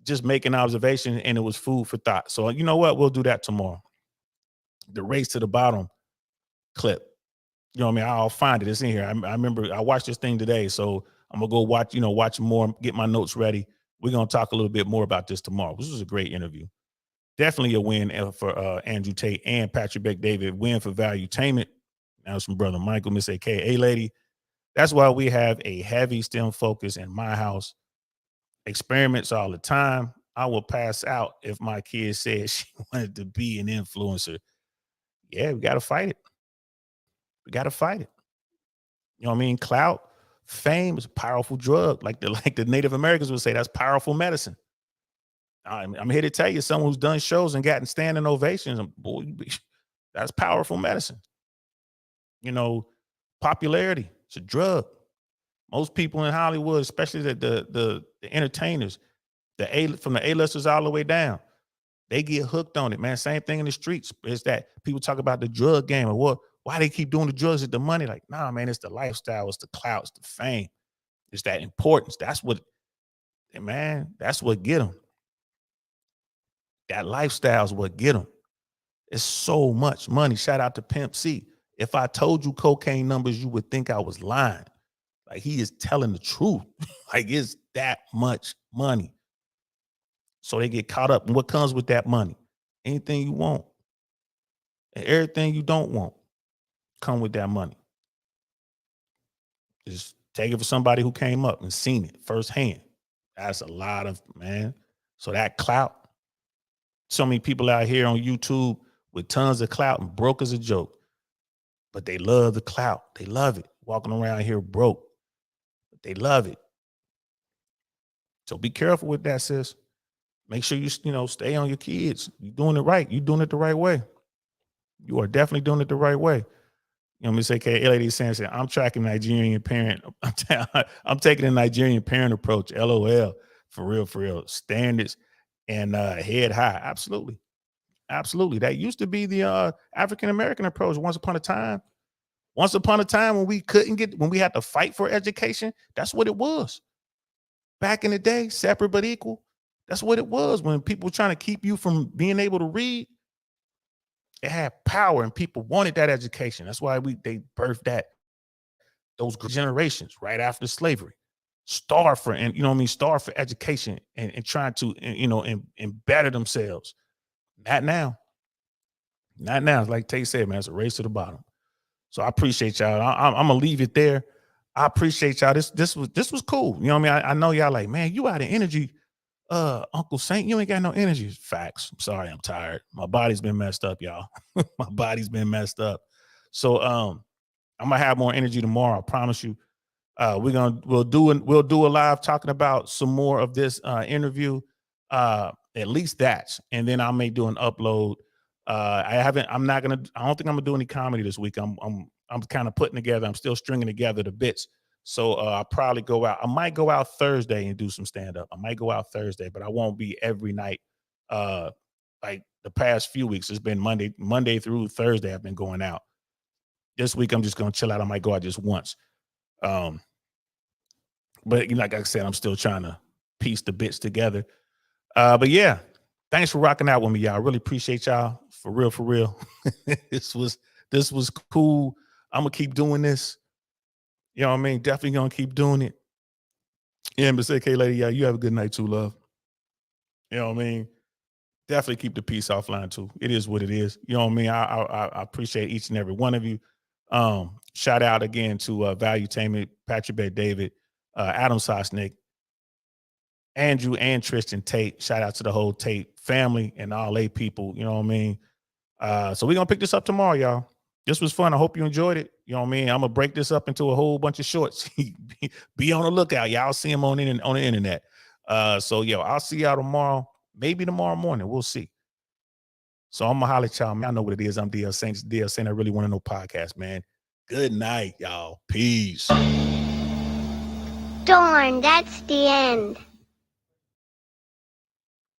Just making observation, and it was food for thought. So you know what? We'll do that tomorrow. The race to the bottom clip. You know what I mean? I'll find it. It's in here. I remember I watched this thing today, so I'm gonna go watch more, get my notes ready. We're gonna talk a little bit more about this tomorrow. This was a great interview. Definitely a win for Andrew Tate and Patrick Bet-David. Win for Valuetainment. Now from brother Michael, Miss AKA Lady. That's why we have a heavy STEM focus in my house. Experiments all the time. I will pass out if my kid said she wanted to be an influencer. Yeah, we got to fight it. We got to fight it. You know what I mean? Clout, fame is a powerful drug. Like the Native Americans would say, that's powerful medicine. I'm here to tell you, someone who's done shows and gotten standing ovations, boy, that's powerful medicine. You know, popularity, it's a drug. Most people in Hollywood, especially the entertainers, from the A-listers all the way down, they get hooked on it, man. Same thing in the streets. It's that people talk about the drug game or why they keep doing the drugs is the money. Like, nah, man, it's the lifestyle, it's the clout, it's the fame, it's that importance. That's what get them. That lifestyle is what get them. It's so much money. Shout out to Pimp C. If I told you cocaine numbers, you would think I was lying. Like, he is telling the truth. Like, it's that much money. So they get caught up. And what comes with that money? Anything you want. And everything you don't want come with that money. Just take it for somebody who came up and seen it firsthand. That's a lot of, man. So that clout. So many people out here on YouTube with tons of clout and broke as a joke. But they love the clout. They love it. Walking around here broke. But they love it. So be careful with that, sis. Make sure you stay on your kids. You're doing it right. You're doing it the right way. You are definitely doing it the right way. You know, Miss AKA lady saying, I'm tracking Nigerian parent. I'm taking a Nigerian parent approach. LOL. For real. Standards and head high. Absolutely. Absolutely. That used to be the African-American approach once upon a time. Once upon a time when we had to fight for education, that's what it was. Back in the day, separate but equal. That's what it was when people were trying to keep you from being able to read. It had power and people wanted that education. That's why they birthed those generations right after slavery. Starve for education and trying to, and better themselves. Not now. Not now. Like Tate said, man, it's a race to the bottom. So I appreciate y'all. I'm gonna leave it there. I appreciate y'all. This was cool. You know what I mean? I know y'all like, man, you out of energy. Uncle Saint, you ain't got no energy. Facts. I'm sorry, I'm tired. My body's been messed up, y'all. My body's been messed up. So I'm gonna have more energy tomorrow. I promise you. We'll do a live talking about some more of this interview, at least that, and then I may do an upload. I don't think I'm gonna do any comedy this week. I'm kind of putting together. I'm still stringing together the bits. So I'll probably go out. I might go out Thursday and do some stand up. I might go out Thursday, but I won't be every night. Like the past few weeks, it's been Monday through Thursday. I've been going out. This week I'm just gonna chill out. I might go out just once. But like I said, I'm still trying to piece the bits together. But yeah, thanks for rocking out with me, y'all. I really appreciate y'all. For real, for real. This was cool. I'm gonna keep doing this. You know what I mean? Definitely gonna keep doing it. Yeah, but say, K lady, yeah, you have a good night too, love. You know what I mean? Definitely keep the peace offline too. It is what it is. You know what I mean? I appreciate each and every one of you. Shout out again to Valuetainment, Patrick Bet David, Adam Sosnick, Andrew and Tristan Tate. Shout out to the whole Tate family and all they people. You know what I mean? So we're gonna pick this up tomorrow, y'all. This was fun. I hope you enjoyed it. You know what I mean? I'm gonna break this up into a whole bunch of shorts. Be on the lookout. Y'all see them on the internet. So I'll see y'all tomorrow. Maybe tomorrow morning. We'll see. So I'm gonna holler at y'all, man. I know what it is. I'm DL Saint. DL Saint. I really want to know podcast, man. Good night, y'all. Peace. Darn, that's the end.